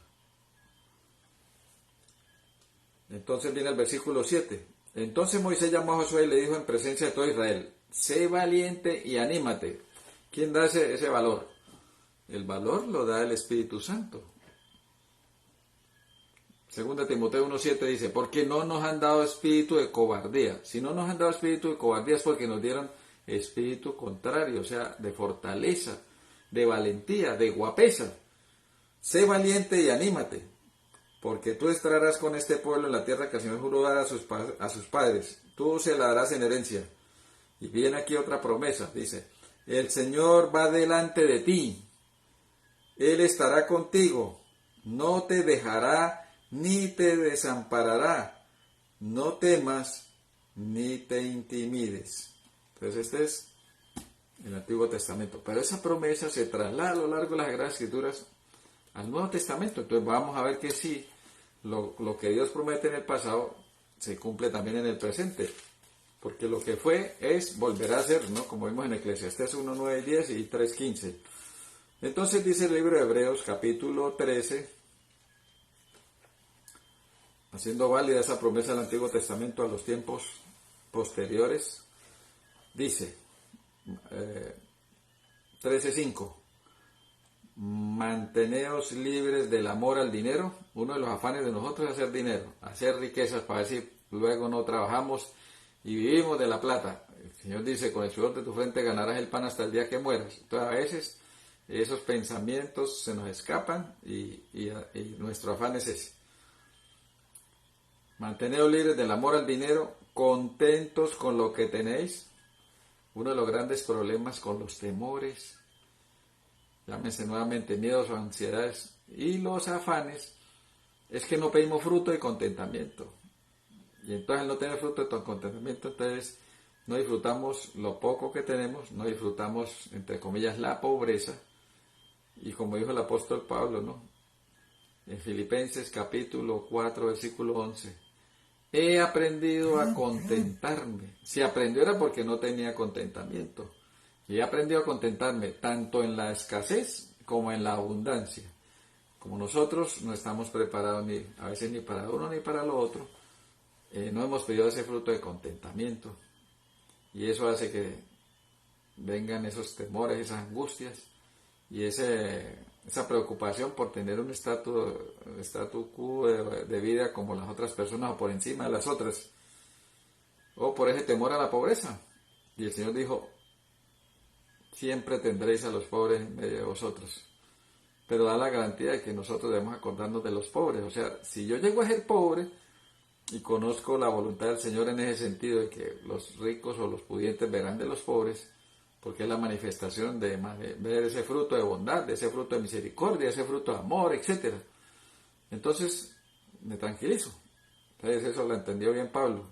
Entonces viene el versículo 7. Entonces Moisés llamó a Josué y le dijo en presencia de todo Israel: sé valiente y anímate. ¿Quién da ese valor? El valor lo da el Espíritu Santo. Segunda Timoteo 1:7 dice: porque no nos han dado espíritu de cobardía. Si no nos han dado espíritu de cobardía es porque nos dieron espíritu contrario, o sea, de fortaleza, de valentía, de guapesa. Sé valiente y anímate, porque tú estarás con este pueblo en la tierra que el Señor juró dar a sus padres. Tú se la darás en herencia. Y viene aquí otra promesa, dice: el Señor va delante de ti. Él estará contigo. No te dejará ni te desamparará. No temas ni te intimides. Entonces este es el Antiguo Testamento. Pero esa promesa se traslada a lo largo de las Sagradas Escrituras al Nuevo Testamento. Entonces vamos a ver que sí, lo que Dios promete en el pasado se cumple también en el presente. Porque lo que fue es, volverá a ser, ¿no? Como vimos en Eclesiastés 1, 9 y 10 y 3, 15. Entonces dice el libro de Hebreos, capítulo 13, haciendo válida esa promesa del Antiguo Testamento a los tiempos posteriores, dice 13:5: manteneos libres del amor al dinero. Uno de los afanes de nosotros es hacer dinero, hacer riquezas para ver si luego no trabajamos y vivimos de la plata. El Señor dice: con el sudor de tu frente ganarás el pan hasta el día que mueras. Entonces a veces esos pensamientos se nos escapan y nuestro afán es ese. Manteneos libres del amor al dinero, contentos con lo que tenéis. Uno de los grandes problemas con los temores, llámense nuevamente miedos o ansiedades, y los afanes, es que no pedimos fruto de contentamiento. Y entonces al no tener fruto de contentamiento, entonces no disfrutamos lo poco que tenemos, no disfrutamos, entre comillas, la pobreza. Y como dijo el apóstol Pablo, ¿no? En Filipenses capítulo 4, versículo 11: he aprendido a contentarme. Si aprendió era porque no tenía contentamiento. Y he aprendido a contentarme tanto en la escasez como en la abundancia. Como nosotros no estamos preparados a veces ni para uno ni para lo otro, no hemos pedido ese fruto de contentamiento. Y eso hace que vengan esos temores, esas angustias y esa preocupación por tener un statu quo de vida como las otras personas o por encima de las otras, o por ese temor a la pobreza. Y el Señor dijo: siempre tendréis a los pobres en medio de vosotros, pero da la garantía de que nosotros debemos acordarnos de los pobres. O sea, si yo llego a ser pobre y conozco la voluntad del Señor en ese sentido de que los ricos o los pudientes verán de los pobres, porque es la manifestación de ver ese fruto de bondad, de ese fruto de misericordia, ese fruto de amor, etc. Entonces me tranquilizo. Entonces eso lo entendió bien Pablo.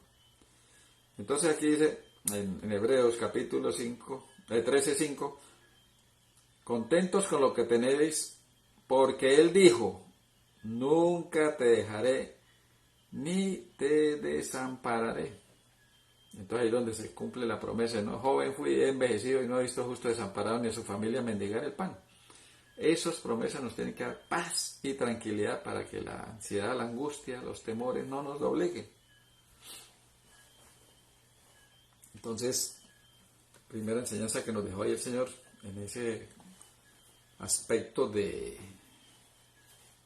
Entonces aquí dice en Hebreos capítulo 13:5: contentos con lo que tenéis, porque Él dijo: nunca te dejaré ni te desampararé. Entonces ahí es donde se cumple la promesa, ¿no? Joven fui, he envejecido y no he visto justo desamparado ni a su familia mendigar el pan. Esas promesas nos tienen que dar paz y tranquilidad para que la ansiedad, la angustia, los temores no nos dobleguen. Entonces, primera enseñanza que nos dejó ahí el Señor en ese aspecto de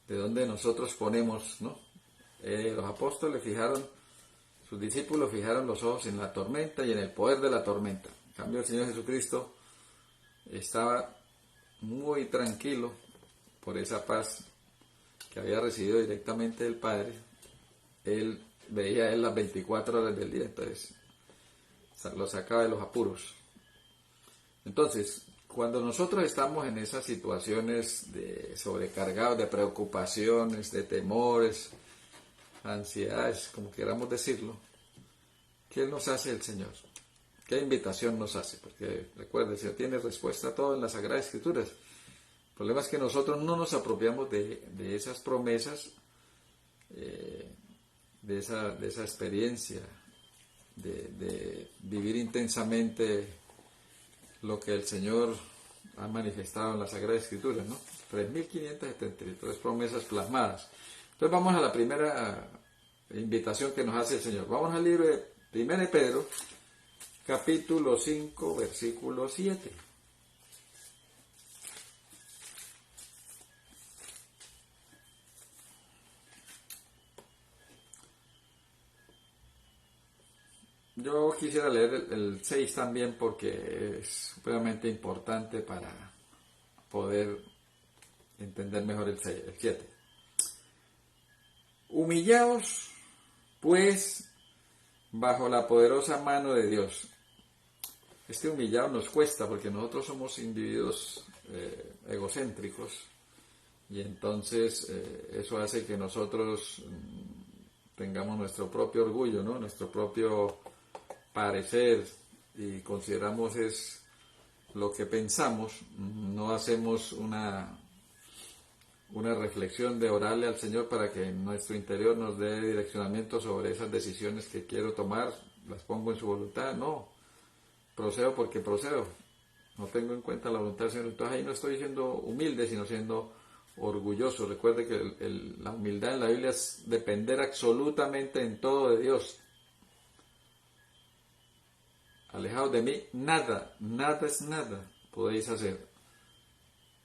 donde nosotros ponemos, ¿no? Los apóstoles sus discípulos fijaron los ojos en la tormenta y en el poder de la tormenta. En cambio, el Señor Jesucristo estaba muy tranquilo por esa paz que había recibido directamente del Padre. Él veía las 24 horas del día, entonces lo sacaba de los apuros. Entonces, cuando nosotros estamos en esas situaciones de sobrecargados, de preocupaciones, de temores, ansiedades, como queramos decirlo, ¿qué nos hace el Señor? ¿Qué invitación nos hace? Porque recuerde, el Señor tiene respuesta a todo en las Sagradas Escrituras. El problema es que nosotros no nos apropiamos de esas promesas, de esa experiencia, de vivir intensamente lo que el Señor ha manifestado en la Sagrada Escritura, ¿no? 3.573 promesas plasmadas. Entonces vamos a la primera invitación que nos hace el Señor. Vamos al libro de 1 Pedro, capítulo 5, versículo 7. Yo quisiera leer el 6 también porque es supremamente importante para poder entender mejor el 7. Humillaos, pues, bajo la poderosa mano de Dios. Este humillado nos cuesta porque nosotros somos individuos egocéntricos y entonces eso hace que nosotros tengamos nuestro propio orgullo, ¿no? Nuestro propio parecer y consideramos es lo que pensamos, no hacemos una reflexión de orarle al Señor para que en nuestro interior nos dé direccionamiento sobre esas decisiones que quiero tomar, las pongo en su voluntad, no, procedo porque procedo, no tengo en cuenta la voluntad del Señor, entonces ahí no estoy siendo humilde, sino siendo orgulloso. Recuerde que la humildad en la Biblia es depender absolutamente en todo de Dios. Alejados de mí, nada es nada podéis hacer.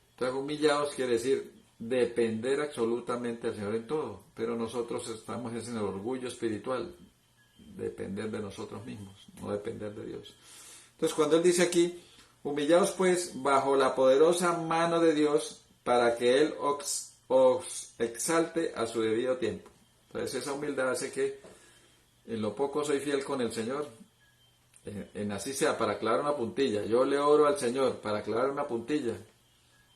Entonces humillados quiere decir depender absolutamente del Señor en todo, pero nosotros estamos en el orgullo espiritual, depender de nosotros mismos, no depender de Dios. Entonces cuando Él dice aquí, humillaos pues bajo la poderosa mano de Dios para que Él os exalte a su debido tiempo. Entonces esa humildad hace que en lo poco soy fiel con el Señor, en así sea, para clavar una puntilla. Yo le oro al Señor para clavar una puntilla.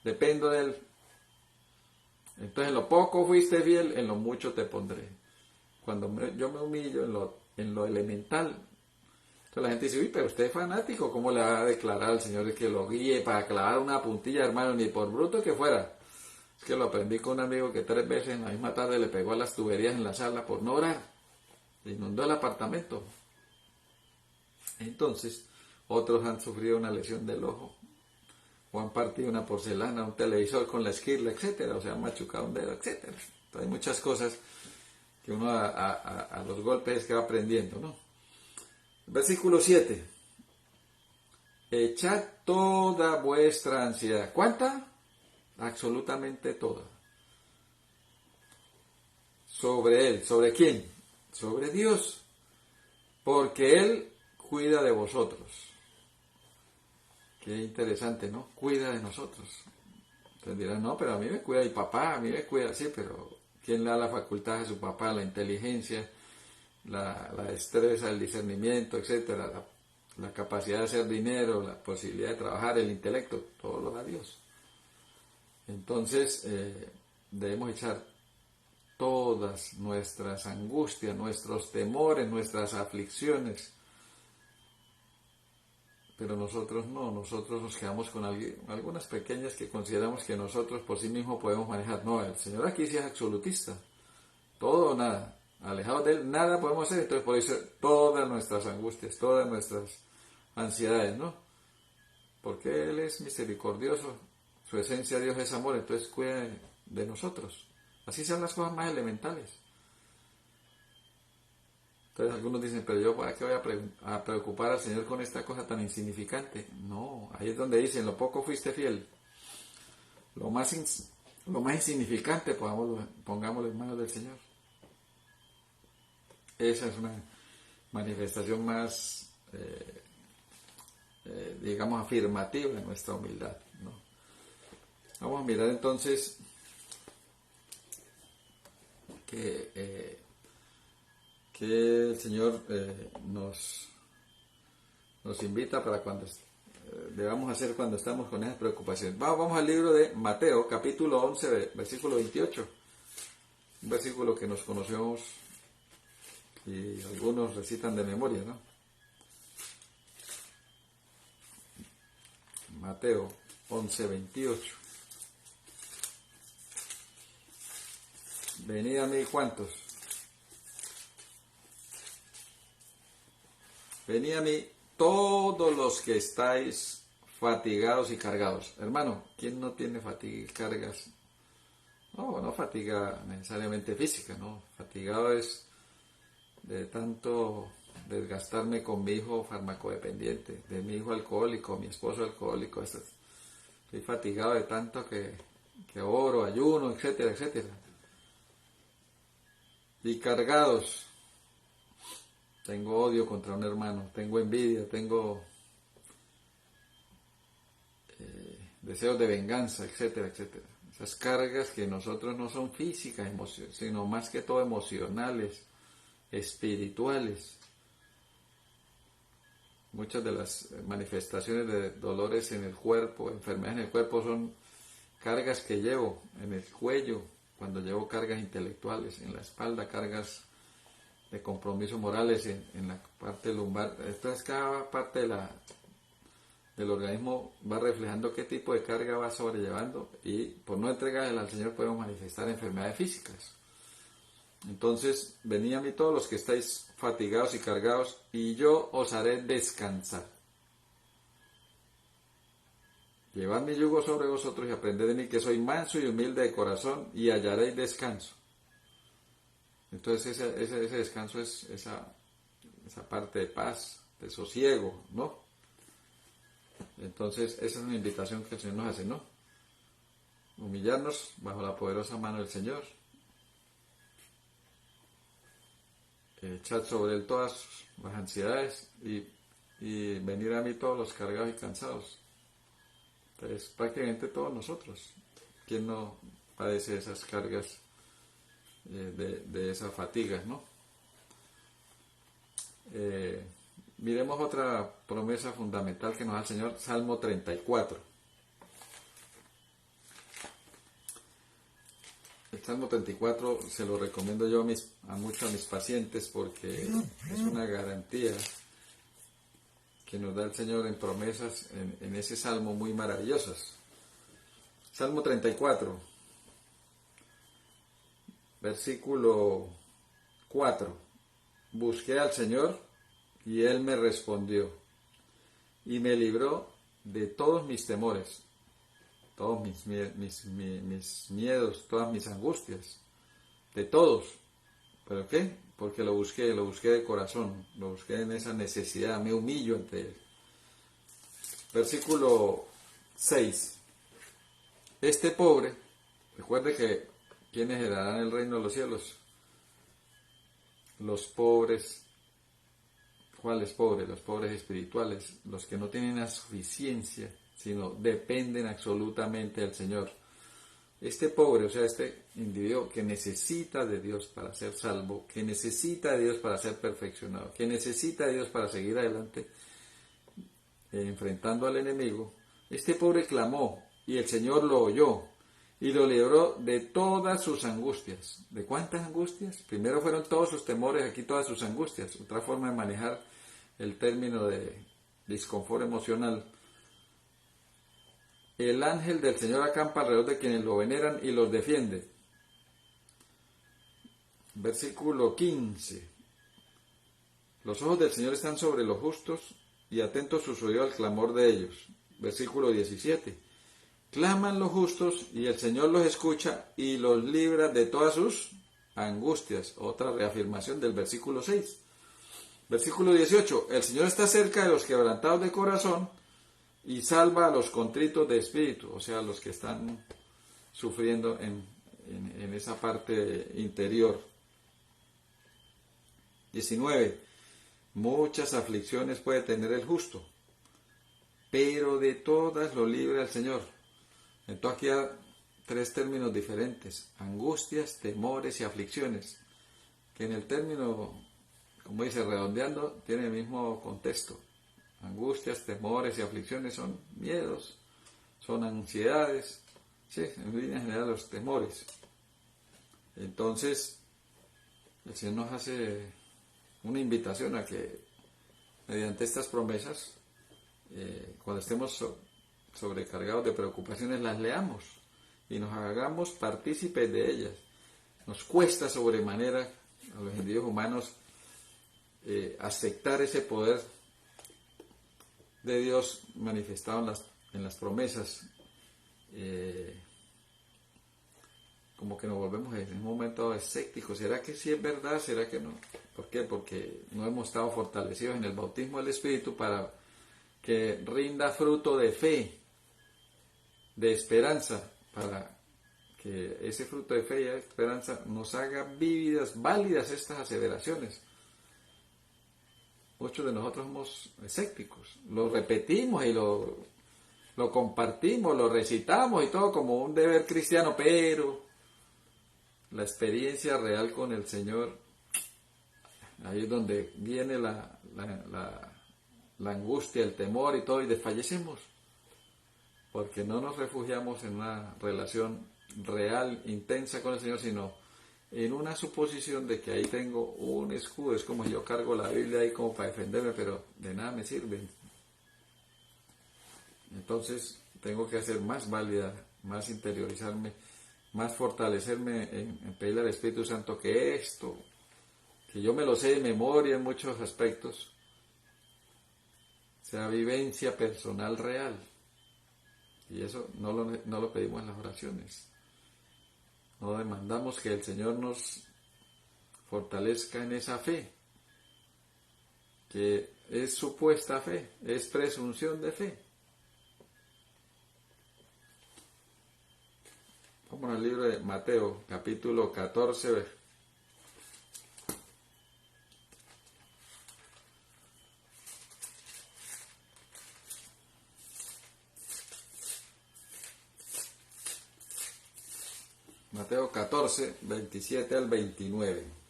Dependo de Él. Entonces, en lo poco fuiste fiel, en lo mucho te pondré. Cuando yo me humillo en lo elemental. Entonces la gente dice, uy, pero usted es fanático, ¿cómo le va a declarar al Señor que lo guíe para clavar una puntilla, hermano? Ni por bruto que fuera. Es que lo aprendí con un amigo que 3 veces en la misma tarde le pegó a las tuberías en la sala por no orar. Inundó el apartamento. Entonces, otros han sufrido una lesión del ojo, o han partido una porcelana, un televisor con la esquirla, etcétera, o sea, han machucado un dedo, etcétera. Entonces, hay muchas cosas que uno a los golpes es que va aprendiendo, ¿no? Versículo 7. Echad toda vuestra ansiedad. ¿Cuánta? Absolutamente toda. Sobre Él. ¿Sobre quién? Sobre Dios. Porque Él cuida de vosotros. Qué interesante, ¿no? Cuida de nosotros. Entonces dirán, no, pero a mí me cuida mi papá, a mí me cuida, sí, pero ¿quién le da la facultad a su papá? La inteligencia, la destreza, el discernimiento, etcétera, la capacidad de hacer dinero, la posibilidad de trabajar, el intelecto, todo lo da Dios. Entonces, debemos echar todas nuestras angustias, nuestros temores, nuestras aflicciones. Pero nosotros no, nosotros nos quedamos con algunas pequeñas que consideramos que nosotros por sí mismos podemos manejar. No, el Señor aquí sí es absolutista. Todo o nada. Alejados de Él, nada podemos hacer. Entonces, por eso, todas nuestras angustias, todas nuestras ansiedades, ¿no? Porque Él es misericordioso. Su esencia, Dios es amor. Entonces, cuida de nosotros. Así sean las cosas más elementales. Entonces algunos dicen, pero yo ¿para qué voy a preocupar al Señor con esta cosa tan insignificante? No, ahí es donde dicen, lo poco fuiste fiel. Lo más insignificante pongámoslo en manos del Señor. Esa es una manifestación más, digamos, afirmativa de nuestra humildad, ¿no? Vamos a mirar entonces que el Señor nos invita para cuando debamos hacer cuando estamos con esas preocupaciones. Vamos al libro de Mateo, capítulo 11, versículo 28, un versículo que nos conocemos y algunos recitan de memoria, ¿no? Mateo 11:28. Venid a mí, ¿cuántos? Venid a mí todos los que estáis fatigados y cargados. Hermano, ¿quién no tiene fatiga y cargas? No fatiga necesariamente física, ¿no? Fatigado es de tanto desgastarme con mi hijo farmacodependiente, de mi hijo alcohólico, mi esposo alcohólico. Estoy fatigado de tanto que oro, ayuno, etcétera, etcétera. Y cargados. Tengo odio contra un hermano, tengo envidia, tengo deseos de venganza, etcétera, etcétera. Esas cargas que nosotros no son físicas, sino más que todo emocionales, espirituales. Muchas de las manifestaciones de dolores en el cuerpo, enfermedades en el cuerpo, son cargas que llevo en el cuello, cuando llevo cargas intelectuales, en la espalda, cargas de compromisos morales en la parte lumbar. Entonces cada parte del organismo va reflejando qué tipo de carga va sobrellevando, y por no entregarle al Señor podemos manifestar enfermedades físicas. Entonces, venid a mí todos los que estáis fatigados y cargados, y yo os haré descansar. Llevad mi yugo sobre vosotros y aprended de mí, que soy manso y humilde de corazón, y hallaréis descanso. Entonces ese descanso es esa parte de paz, de sosiego, ¿no? Entonces esa es una invitación que el Señor nos hace, ¿no? Humillarnos bajo la poderosa mano del Señor, echar sobre Él todas las ansiedades y venir a mí todos los cargados y cansados. Entonces prácticamente todos nosotros. ¿Quién no padece esas cargas de esas fatigas, ¿no? Miremos otra promesa fundamental que nos da el Señor, Salmo 34. El Salmo 34 se lo recomiendo yo a muchos a mis pacientes, porque es una garantía que nos da el Señor en promesas en ese salmo muy maravillosas. Salmo 34, versículo 4. Busqué al Señor y Él me respondió y me libró de todos mis temores, todos mis miedos, todas mis angustias, de todos. ¿Pero qué? Porque lo busqué de corazón, lo busqué en esa necesidad, me humillo ante Él. Versículo 6. Este pobre, recuerde que ¿quiénes heredarán el reino de los cielos? Los pobres. ¿Cuáles pobres? Los pobres espirituales, los que no tienen la suficiencia, sino dependen absolutamente del Señor. Este pobre, o sea, este individuo que necesita de Dios para ser salvo, que necesita de Dios para ser perfeccionado, que necesita de Dios para seguir adelante, enfrentando al enemigo, este pobre clamó y el Señor lo oyó y lo libró de todas sus angustias. ¿De cuántas angustias? Primero fueron todos sus temores, aquí todas sus angustias. Otra forma de manejar el término de disconfort emocional. El ángel del Señor acampa alrededor de quienes lo veneran y los defiende. Versículo 15. Los ojos del Señor están sobre los justos y atentos sus oídos al clamor de ellos. Versículo 17. Claman los justos y el Señor los escucha y los libra de todas sus angustias. Otra reafirmación del versículo 6. Versículo 18. El Señor está cerca de los quebrantados de corazón y salva a los contritos de espíritu, o sea, los que están sufriendo en esa parte interior. 19. Muchas aflicciones puede tener el justo, pero de todas lo libra el Señor. Entonces aquí hay tres términos diferentes: angustias, temores y aflicciones, que en el término, como dice, redondeando, tiene el mismo contexto. Angustias, temores y aflicciones son miedos, son ansiedades, sí, en línea general los temores. Entonces, el Señor nos hace una invitación a que mediante estas promesas, cuando estemos sobrecargados de preocupaciones, las leamos y nos hagamos partícipes de ellas. Nos cuesta sobremanera a los individuos humanos aceptar ese poder de Dios manifestado en las promesas. Como que nos volvemos en un momento escépticos. ¿Será que sí es verdad? ¿Será que no? ¿Por qué? Porque no hemos estado fortalecidos en el bautismo del Espíritu para que rinda fruto de fe, de esperanza, para que ese fruto de fe y de esperanza nos haga vívidas, válidas estas aseveraciones. Muchos de nosotros somos escépticos, lo repetimos y lo compartimos, lo recitamos y todo como un deber cristiano, pero la experiencia real con el Señor, ahí es donde viene la angustia, el temor y todo, y desfallecemos, porque no nos refugiamos en una relación real, intensa con el Señor, sino en una suposición de que ahí tengo un escudo. Es como yo cargo la Biblia ahí como para defenderme, pero de nada me sirve. Entonces tengo que hacer más válida, más interiorizarme, más fortalecerme en pedirle al Espíritu Santo que esto, que yo me lo sé de memoria en muchos aspectos, sea vivencia personal real. Y eso no lo pedimos en las oraciones. No demandamos que el Señor nos fortalezca en esa fe, que es supuesta fe, es presunción de fe. Vamos al libro de Mateo, capítulo 14, Mateo 14, 27 al 29.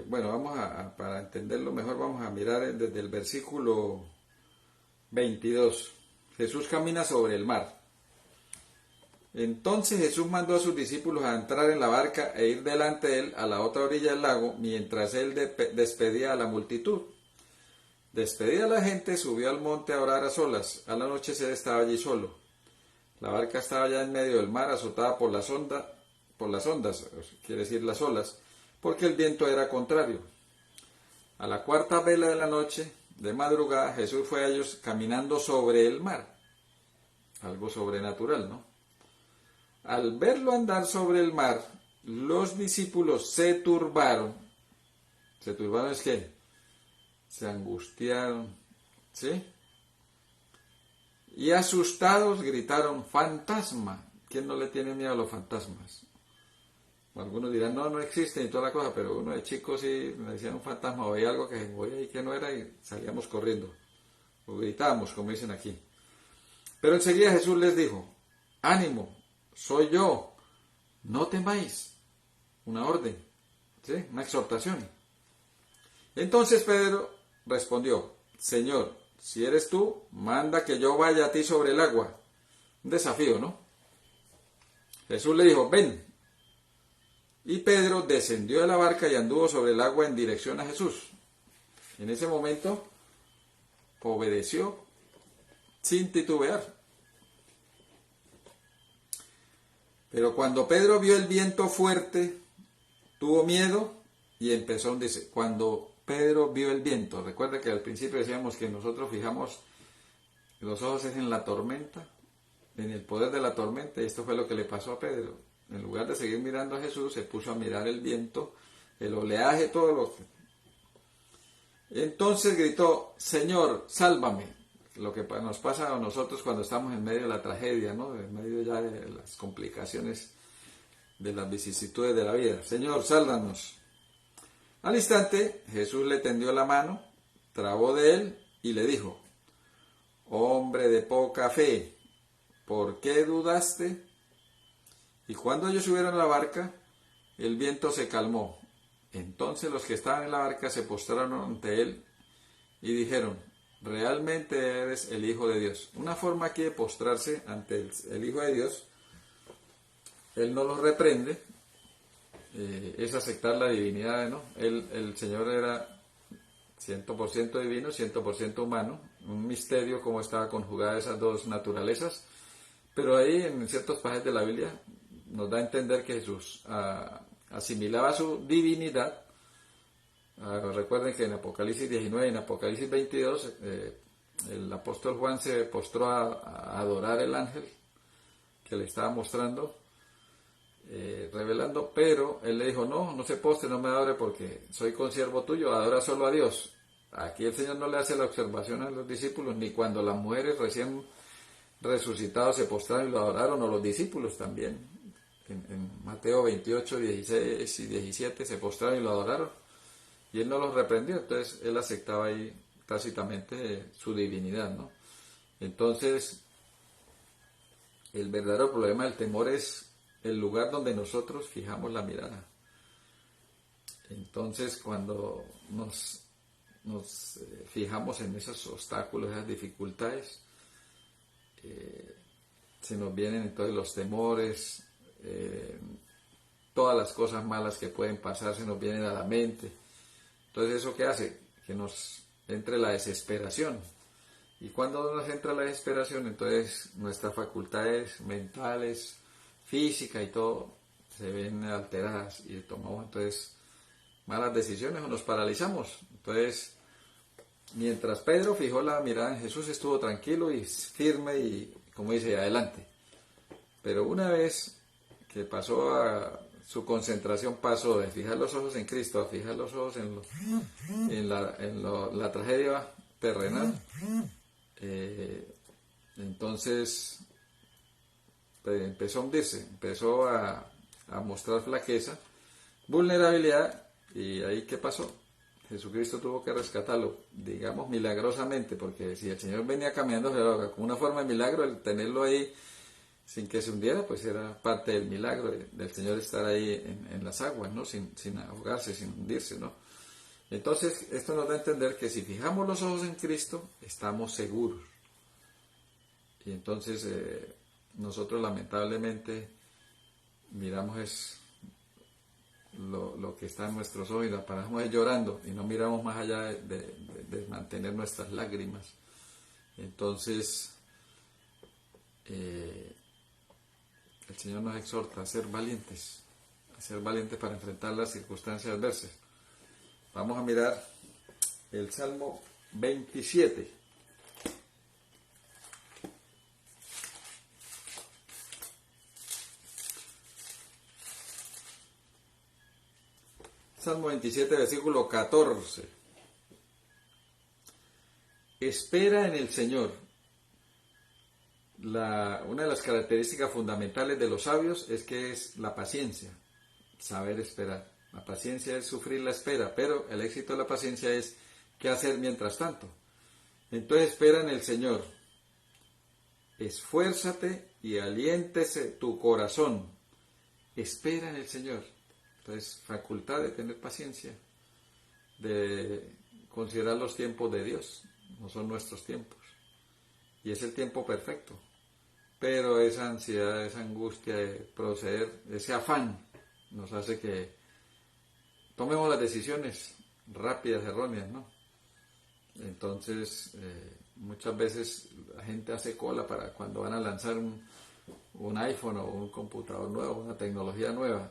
Bueno, para entenderlo mejor, vamos a mirar desde el versículo 22. Jesús camina sobre el mar. Entonces Jesús mandó a sus discípulos a entrar en la barca e ir delante de él a la otra orilla del lago, mientras él despedía a la multitud. Despedida la gente, subió al monte a orar a solas. Al anochecer estaba allí solo. La barca estaba ya en medio del mar, azotada por las ondas, quiere decir las olas, porque el viento era contrario. A la cuarta vela de la noche, de madrugada, Jesús fue a ellos caminando sobre el mar. Algo sobrenatural, ¿no? Al verlo andar sobre el mar, los discípulos se turbaron. ¿Se turbaron es qué? Se angustiaron, ¿sí? Y asustados gritaron, ¡fantasma! ¿Quién no le tiene miedo a los fantasmas? Algunos dirán, no existen y toda la cosa, pero uno de chicos sí me decían un fantasma, o veía algo que se movía y que no era, y salíamos corriendo, o gritábamos, como dicen aquí. Pero enseguida Jesús les dijo, ánimo, soy yo, no temáis. Una orden, ¿sí? Una exhortación. Entonces Pedro respondió, Señor, si eres tú, manda que yo vaya a ti sobre el agua. Un desafío, ¿no? Jesús le dijo, ven. Y Pedro descendió de la barca y anduvo sobre el agua en dirección a Jesús. En ese momento obedeció sin titubear. Pero cuando Pedro vio el viento fuerte, tuvo miedo y empezó, dice, cuando Pedro vio el viento, recuerda que al principio decíamos que nosotros fijamos los ojos en la tormenta, en el poder de la tormenta, y esto fue lo que le pasó a Pedro. En lugar de seguir mirando a Jesús, se puso a mirar el viento, el oleaje, todo lo que... Entonces gritó, Señor, sálvame. Lo que nos pasa a nosotros cuando estamos en medio de la tragedia, ¿no? En medio ya de las complicaciones, de las vicisitudes de la vida. Señor, sálvanos. Al instante, Jesús le tendió la mano, trabó de él y le dijo, hombre de poca fe, ¿por qué dudaste? Y cuando ellos subieron a la barca, el viento se calmó. Entonces los que estaban en la barca se postraron ante él y dijeron, realmente eres el Hijo de Dios. Una forma aquí de postrarse ante el Hijo de Dios, él no los reprende, es aceptar la divinidad, ¿no? El Señor era 100% divino, 100% humano, un misterio cómo estaba conjugada esas dos naturalezas, pero ahí en ciertos pasajes de la Biblia nos da a entender que Jesús asimilaba su divinidad. Recuerden que en Apocalipsis 19 y en Apocalipsis 22 el apóstol Juan se postró a adorar el ángel que le estaba mostrando, revelando, pero él le dijo, no se postre, no me adore porque soy consiervo tuyo, adora solo a Dios. Aquí el Señor no le hace la observación a los discípulos, ni cuando las mujeres recién resucitados se postraron y lo adoraron, o los discípulos también. En Mateo 28, 16 y 17 se postraron y lo adoraron, y él no los reprendió, entonces él aceptaba ahí tácitamente su divinidad, ¿no? Entonces, el verdadero problema del temor es el lugar donde nosotros fijamos la mirada. Entonces, cuando nos fijamos en esos obstáculos, esas dificultades, se nos vienen entonces los temores, todas las cosas malas que pueden pasar se nos vienen a la mente. Entonces, ¿eso qué hace? Que nos entre la desesperación. Y cuando nos entra la desesperación, entonces nuestras facultades mentales, física y todo se ven alteradas y tomamos entonces malas decisiones o nos paralizamos. Entonces, mientras Pedro fijó la mirada en Jesús, estuvo tranquilo y firme y, como dice, adelante. Pero una vez que su concentración pasó de fijar los ojos en Cristo a fijar los ojos en la tragedia terrenal, entonces empezó a hundirse, empezó a mostrar flaqueza, vulnerabilidad, y ahí ¿qué pasó? Jesucristo tuvo que rescatarlo, digamos milagrosamente, porque si el Señor venía caminando como una forma de milagro, el tenerlo ahí sin que se hundiera, pues era parte del milagro del Señor estar ahí en las aguas, ¿no? Sin ahogarse, sin hundirse, ¿no? Entonces, esto nos da a entender que si fijamos los ojos en Cristo, estamos seguros. Y entonces, nosotros lamentablemente miramos lo que está en nuestros ojos y la paramos llorando y no miramos más allá de mantener nuestras lágrimas. Entonces, el Señor nos exhorta a ser valientes para enfrentar las circunstancias adversas. Vamos a mirar el Salmo 27. Salmo 27, versículo 14. Espera en el Señor. Una de las características fundamentales de los sabios es que es la paciencia, saber esperar. La paciencia es sufrir la espera, pero el éxito de la paciencia es qué hacer mientras tanto. Entonces espera en el Señor. Esfuérzate y aliéntese tu corazón. Espera en el Señor. Entonces, facultad de tener paciencia, de considerar los tiempos de Dios, no son nuestros tiempos. Y es el tiempo perfecto. Pero esa ansiedad, esa angustia de proceder, ese afán, nos hace que tomemos las decisiones rápidas, erróneas, ¿no? Entonces, muchas veces la gente hace cola para cuando van a lanzar un iPhone o un computador nuevo, una tecnología nueva,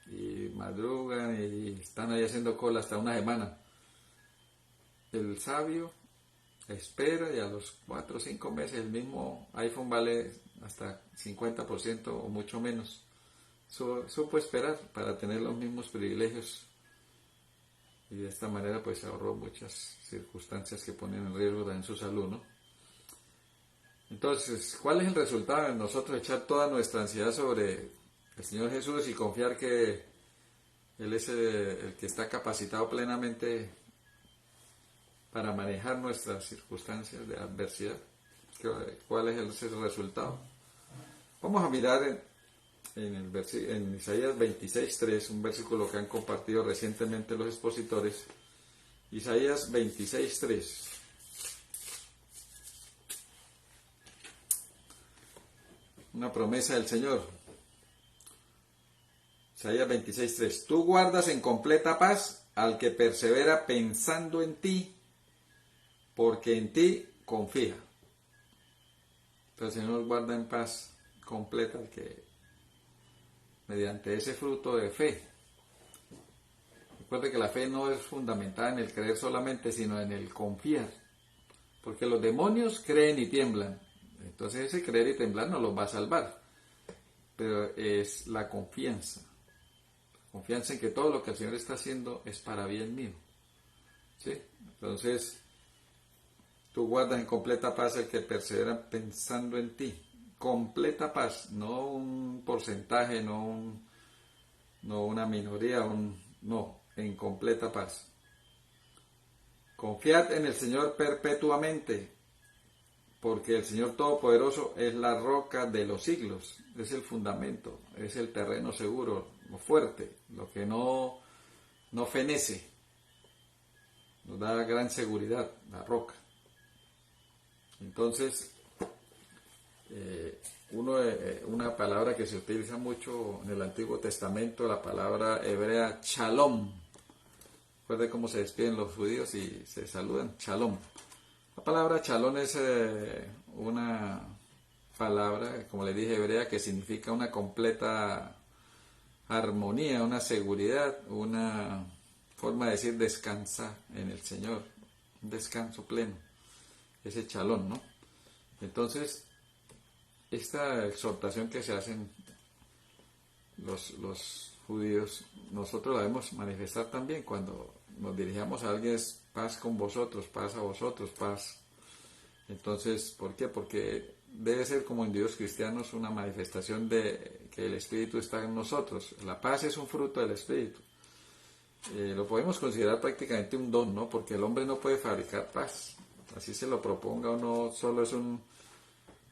y madrugan y están ahí haciendo cola hasta una semana. El sabio espera y a los 4 o 5 meses el mismo iPhone vale hasta 50% o mucho menos. Supo esperar para tener los mismos privilegios y de esta manera pues ahorró muchas circunstancias que ponen en riesgo también su salud, ¿no? Entonces, ¿cuál es el resultado de nosotros echar toda nuestra ansiedad sobre el Señor Jesús y confiar que Él es el que está capacitado plenamente para manejar nuestras circunstancias de adversidad? ¿Cuál es ese resultado? Vamos a mirar en Isaías 26.3, un versículo que han compartido recientemente los expositores. Isaías 26.3. Una promesa del Señor. Isaías 26:3. Tú guardas en completa paz al que persevera pensando en ti, porque en ti confía. Entonces el Señor nos guarda en paz completa al que, mediante ese fruto de fe. Recuerde que la fe no es fundamentada en el creer solamente, sino en el confiar. Porque los demonios creen y tiemblan. Entonces ese creer y temblar no los va a salvar. Pero es la confianza. Confianza en que todo lo que el Señor está haciendo es para bien mío. ¿Sí? Entonces, tú guardas en completa paz el que persevera pensando en ti. Completa paz, no un porcentaje, no una minoría, no, en completa paz. Confiad en el Señor perpetuamente, porque el Señor Todopoderoso es la roca de los siglos, es el fundamento, es el terreno seguro, lo fuerte, lo que no fenece, nos da gran seguridad, la roca. Entonces, una palabra que se utiliza mucho en el Antiguo Testamento, la palabra hebrea shalom. Recuerden cómo se despiden los judíos y se saludan, shalom. La palabra shalom es una palabra, como les dije, hebrea, que significa una completa armonía, una seguridad, una forma de decir descansa en el Señor, un descanso pleno, ese shalom, ¿no? Entonces, esta exhortación que se hacen los judíos, nosotros la debemos manifestar también cuando nos dirigamos a alguien, es paz con vosotros, paz a vosotros, paz. Entonces, ¿por qué? Porque debe ser como individuos cristianos una manifestación de que el Espíritu está en nosotros. La paz es un fruto del Espíritu. Lo podemos considerar prácticamente un don, ¿no? Porque el hombre no puede fabricar paz. Así se lo proponga o no, solo es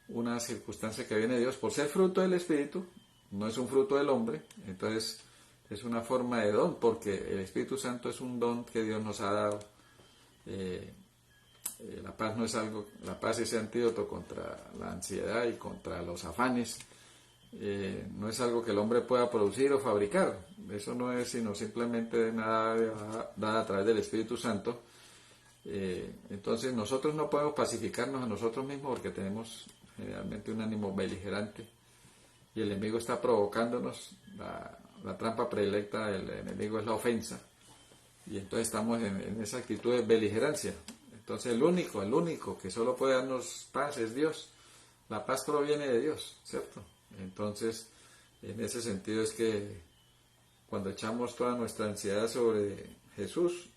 una circunstancia que viene de Dios. Por ser fruto del Espíritu, no es un fruto del hombre, entonces es una forma de don, porque el Espíritu Santo es un don que Dios nos ha dado. La paz no es algo, la paz es antídoto contra la ansiedad y contra los afanes. No es algo que el hombre pueda producir o fabricar. Eso no es sino simplemente nada dada a través del Espíritu Santo. Entonces nosotros no podemos pacificarnos a nosotros mismos porque tenemos generalmente un ánimo beligerante y el enemigo está provocándonos. La trampa predilecta del enemigo es la ofensa y entonces estamos en esa actitud de beligerancia. Entonces el único que solo puede darnos paz es Dios. La paz proviene de Dios, ¿cierto? Entonces, en ese sentido es que cuando echamos toda nuestra ansiedad sobre Jesús,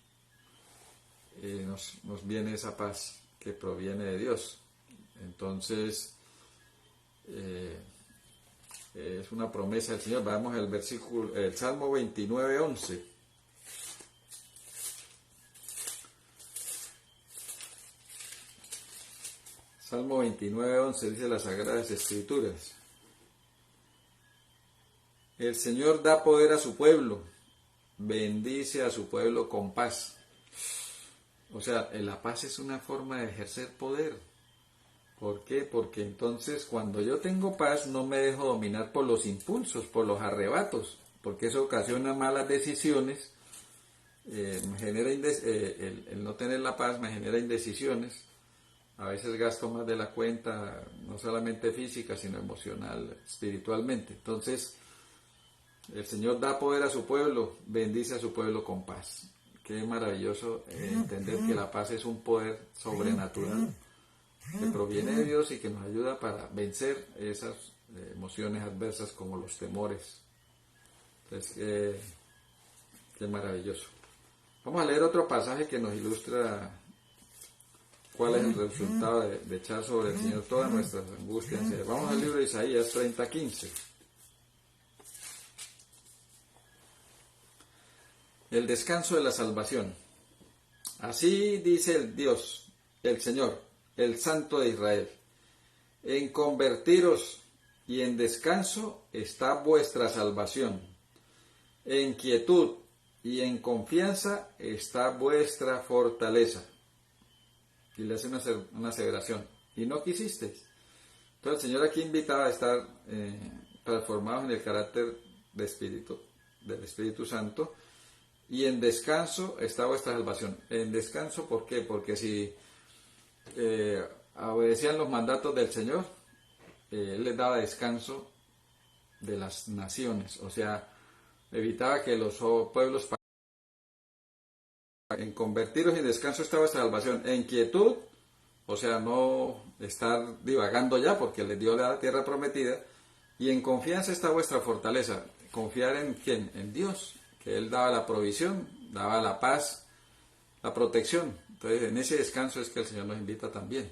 nos viene esa paz que proviene de Dios. Entonces, es una promesa del Señor. Vamos al versículo, el Salmo 29:11. Salmo 29:11 dice las Sagradas Escrituras: el Señor da poder a su pueblo, bendice a su pueblo con paz. O sea, la paz es una forma de ejercer poder. ¿Por qué? Porque entonces cuando yo tengo paz no me dejo dominar por los impulsos, por los arrebatos, porque eso ocasiona malas decisiones, me genera el no tener la paz me genera indecisiones. A veces gasto más de la cuenta, no solamente física, sino emocional, espiritualmente. Entonces, el Señor da poder a su pueblo, bendice a su pueblo con paz. Qué maravilloso entender que la paz es un poder sobrenatural que proviene de Dios y que nos ayuda para vencer esas emociones adversas como los temores. Entonces, qué maravilloso. Vamos a leer otro pasaje que nos ilustra cuál es el resultado de echar sobre el Señor todas nuestras angustias. Vamos al libro de Isaías 30:15. El descanso de la salvación. Así dice el Dios, el Señor, el Santo de Israel: en convertiros y en descanso está vuestra salvación. En quietud y en confianza está vuestra fortaleza. Y le hace una aseveración: y no quisisteis. Entonces el Señor aquí invitaba a estar transformados en el carácter de espíritu, del Espíritu Santo, y en descanso está vuestra salvación. En descanso, ¿por qué? Porque si obedecían los mandatos del Señor, Él les daba descanso de las naciones, o sea, evitaba que los pueblos en convertiros y descanso está vuestra salvación, en quietud, o sea, no estar divagando ya porque les dio la tierra prometida, y en confianza está vuestra fortaleza. Confiar en quién, en Dios, que Él daba la provisión, daba la paz, la protección. Entonces en ese descanso es que el Señor nos invita también.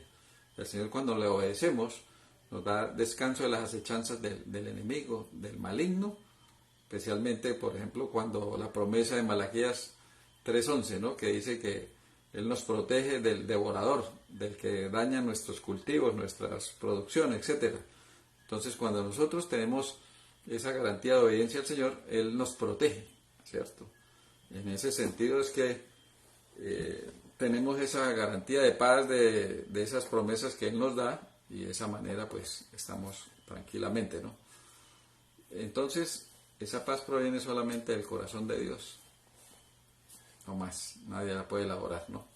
El Señor, cuando le obedecemos, nos da descanso de las acechanzas del enemigo, del maligno, especialmente, por ejemplo, cuando la promesa de Malaquías 3:11, ¿no?, que dice que Él nos protege del devorador, del que daña nuestros cultivos, nuestras producciones, etcétera. Entonces, cuando nosotros tenemos esa garantía de obediencia al Señor, Él nos protege, ¿cierto? En ese sentido es que tenemos esa garantía de paz de esas promesas que Él nos da, y de esa manera pues estamos tranquilamente, ¿no? Entonces, esa paz proviene solamente del corazón de Dios, no más, nadie la puede elaborar, ¿no?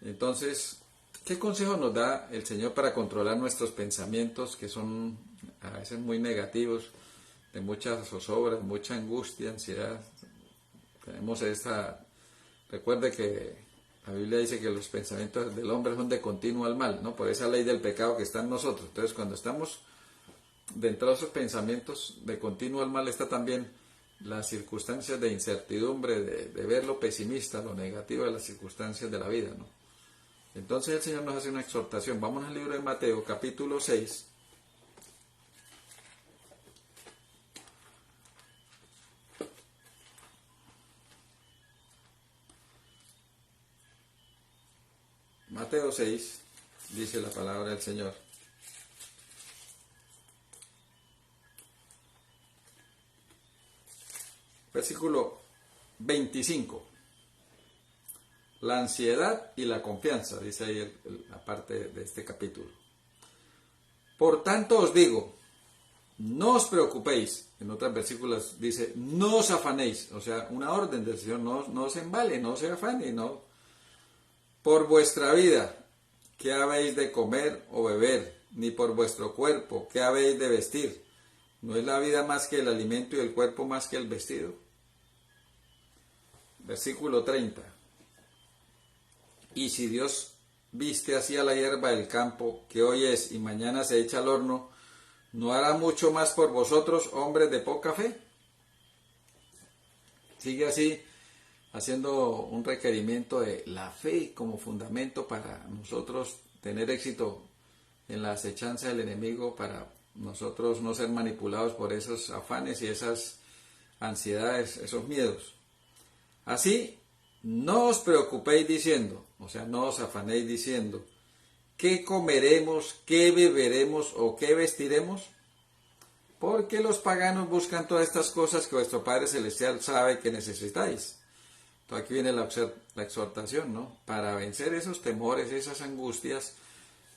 Entonces, ¿qué consejo nos da el Señor para controlar nuestros pensamientos, que son a veces muy negativos, de mucha zozobra, mucha angustia, ansiedad? Tenemos esta... Recuerde que la Biblia dice que los pensamientos del hombre son de continuo al mal, ¿no? Por esa ley del pecado que está en nosotros. Entonces, cuando estamos dentro de esos pensamientos de continuo al mal, está también las circunstancias de incertidumbre, de ver lo pesimista, lo negativo de las circunstancias de la vida, ¿no? Entonces el Señor nos hace una exhortación. Vamos al libro de Mateo, capítulo 6. Mateo 6, dice la palabra del Señor. Versículo 25. La ansiedad y la confianza, dice ahí la parte de este capítulo. Por tanto os digo, no os preocupéis. En otros versículos dice, no os afanéis. O sea, una orden del Señor, no os embale, no se afane, no. Por vuestra vida, ¿qué habéis de comer o beber? Ni por vuestro cuerpo, ¿qué habéis de vestir? ¿No es la vida más que el alimento y el cuerpo más que el vestido? Versículo 30. Y si Dios viste así a la hierba del campo, que hoy es y mañana se echa al horno, ¿no hará mucho más por vosotros, hombres de poca fe? Sigue así, haciendo un requerimiento de la fe como fundamento para nosotros tener éxito en la acechanza del enemigo, para nosotros no ser manipulados por esos afanes y esas ansiedades, esos miedos. Así, no os preocupéis diciendo, o sea, no os afanéis diciendo, ¿qué comeremos, qué beberemos o qué vestiremos? Porque los paganos buscan todas estas cosas que vuestro Padre Celestial sabe que necesitáis. Entonces aquí viene la exhortación, ¿no? Para vencer esos temores, esas angustias,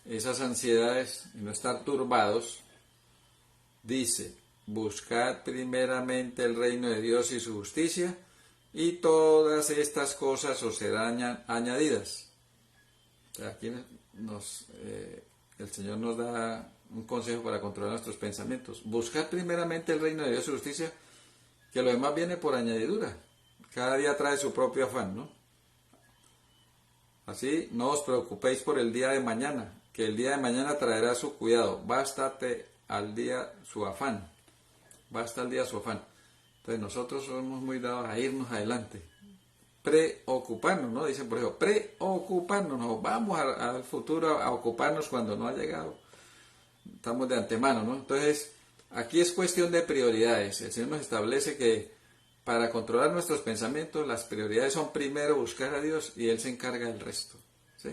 esas ansiedades y no estar turbados, dice, buscad primeramente el reino de Dios y su justicia, y todas estas cosas os serán añadidas. O sea, aquí el Señor nos da un consejo para controlar nuestros pensamientos. Buscad primeramente el reino de Dios y su justicia, que lo demás viene por añadidura. Cada día trae su propio afán, ¿no? Así, no os preocupéis por el día de mañana, que el día de mañana traerá su cuidado. Bástate al día su afán. Basta al día su afán. Entonces nosotros somos muy dados a irnos adelante. Preocuparnos, ¿no? Dicen por ejemplo, preocuparnos. No, vamos al futuro a ocuparnos cuando no ha llegado. Estamos de antemano, ¿no? Entonces, aquí es cuestión de prioridades. El Señor nos establece que para controlar nuestros pensamientos, las prioridades son primero buscar a Dios y Él se encarga del resto, ¿sí?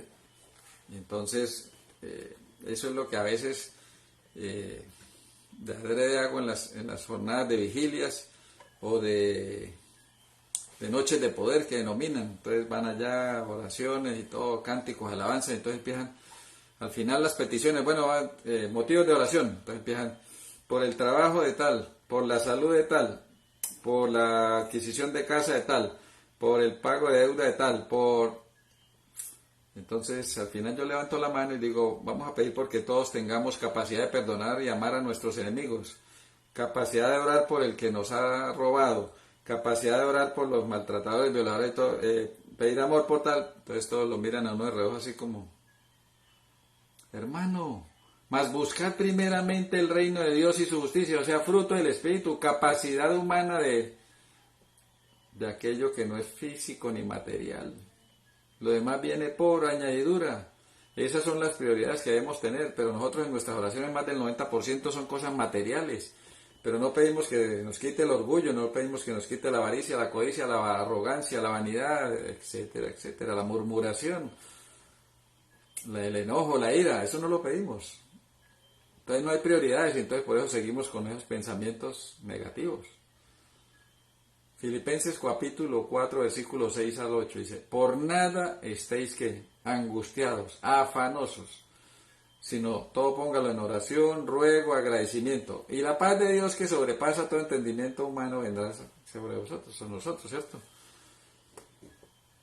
Y entonces, eso es lo que a veces de adrede hago en las jornadas de vigilias o de noches de poder que denominan. Entonces van allá oraciones y todo, cánticos, alabanzas, entonces empiezan al final las peticiones, bueno, motivos de oración, entonces empiezan por el trabajo de tal, por la salud de tal, por la adquisición de casa de tal, por el pago de deuda de tal, por... Entonces, al final yo levanto la mano y digo, vamos a pedir porque todos tengamos capacidad de perdonar y amar a nuestros enemigos, capacidad de orar por el que nos ha robado, capacidad de orar por los maltratadores, violadores y todo, pedir amor por tal. Entonces todos lo miran a uno de reojo así como, hermano, mas buscar primeramente el reino de Dios y su justicia, o sea, fruto del Espíritu, capacidad humana de aquello que no es físico ni material. Lo demás viene por añadidura. Esas son las prioridades que debemos tener, pero nosotros en nuestras oraciones más del 90% son cosas materiales. Pero no pedimos que nos quite el orgullo, no pedimos que nos quite la avaricia, la codicia, la arrogancia, la vanidad, etcétera, etcétera, la murmuración, el enojo, la ira, eso no lo pedimos. Entonces no hay prioridades y entonces por eso seguimos con esos pensamientos negativos. Filipenses capítulo 4, versículos 6 al 8 dice, por nada estéis que angustiados, afanosos, sino todo póngalo en oración, ruego, agradecimiento. Y la paz de Dios que sobrepasa todo entendimiento humano vendrá sobre vosotros, son nosotros, ¿cierto?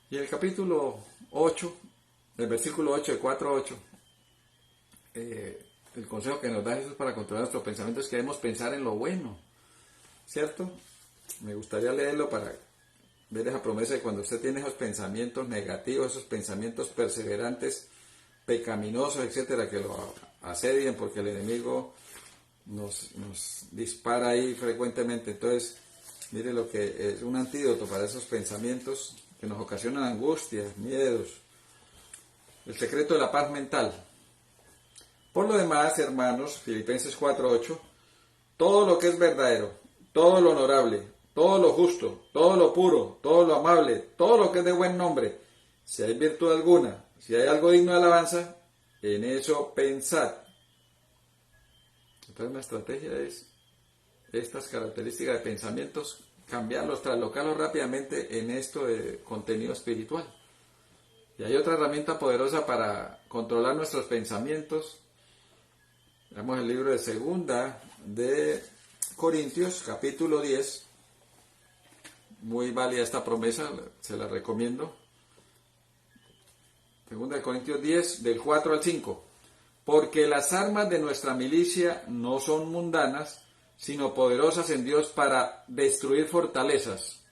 Y el capítulo 8, el versículo 8, de 4 a 8, el consejo que nos da Jesús para controlar nuestros pensamientos es que debemos pensar en lo bueno, ¿cierto? Me gustaría leerlo para ver esa promesa de cuando usted tiene esos pensamientos negativos, esos pensamientos perseverantes, pecaminosos, etcétera, que lo asedien porque el enemigo nos dispara ahí frecuentemente. Entonces, mire lo que es un antídoto para esos pensamientos que nos ocasionan angustias, miedos. El secreto de la paz mental. Por lo demás, hermanos, Filipenses 4:8, todo lo que es verdadero, todo lo honorable, todo lo justo, todo lo puro, todo lo amable, todo lo que es de buen nombre, si hay virtud alguna, si hay algo digno de alabanza, en eso pensad. Entonces la estrategia es estas características de pensamientos, cambiarlos, traslocarlos rápidamente en esto de contenido espiritual. Y hay otra herramienta poderosa para controlar nuestros pensamientos. Veamos el libro de Segunda de Corintios, capítulo 10. Muy válida esta promesa, se la recomiendo. Segunda de Corintios 10, del 4 al 5. Porque las armas de nuestra milicia no son mundanas, sino poderosas en Dios para destruir fortalezas,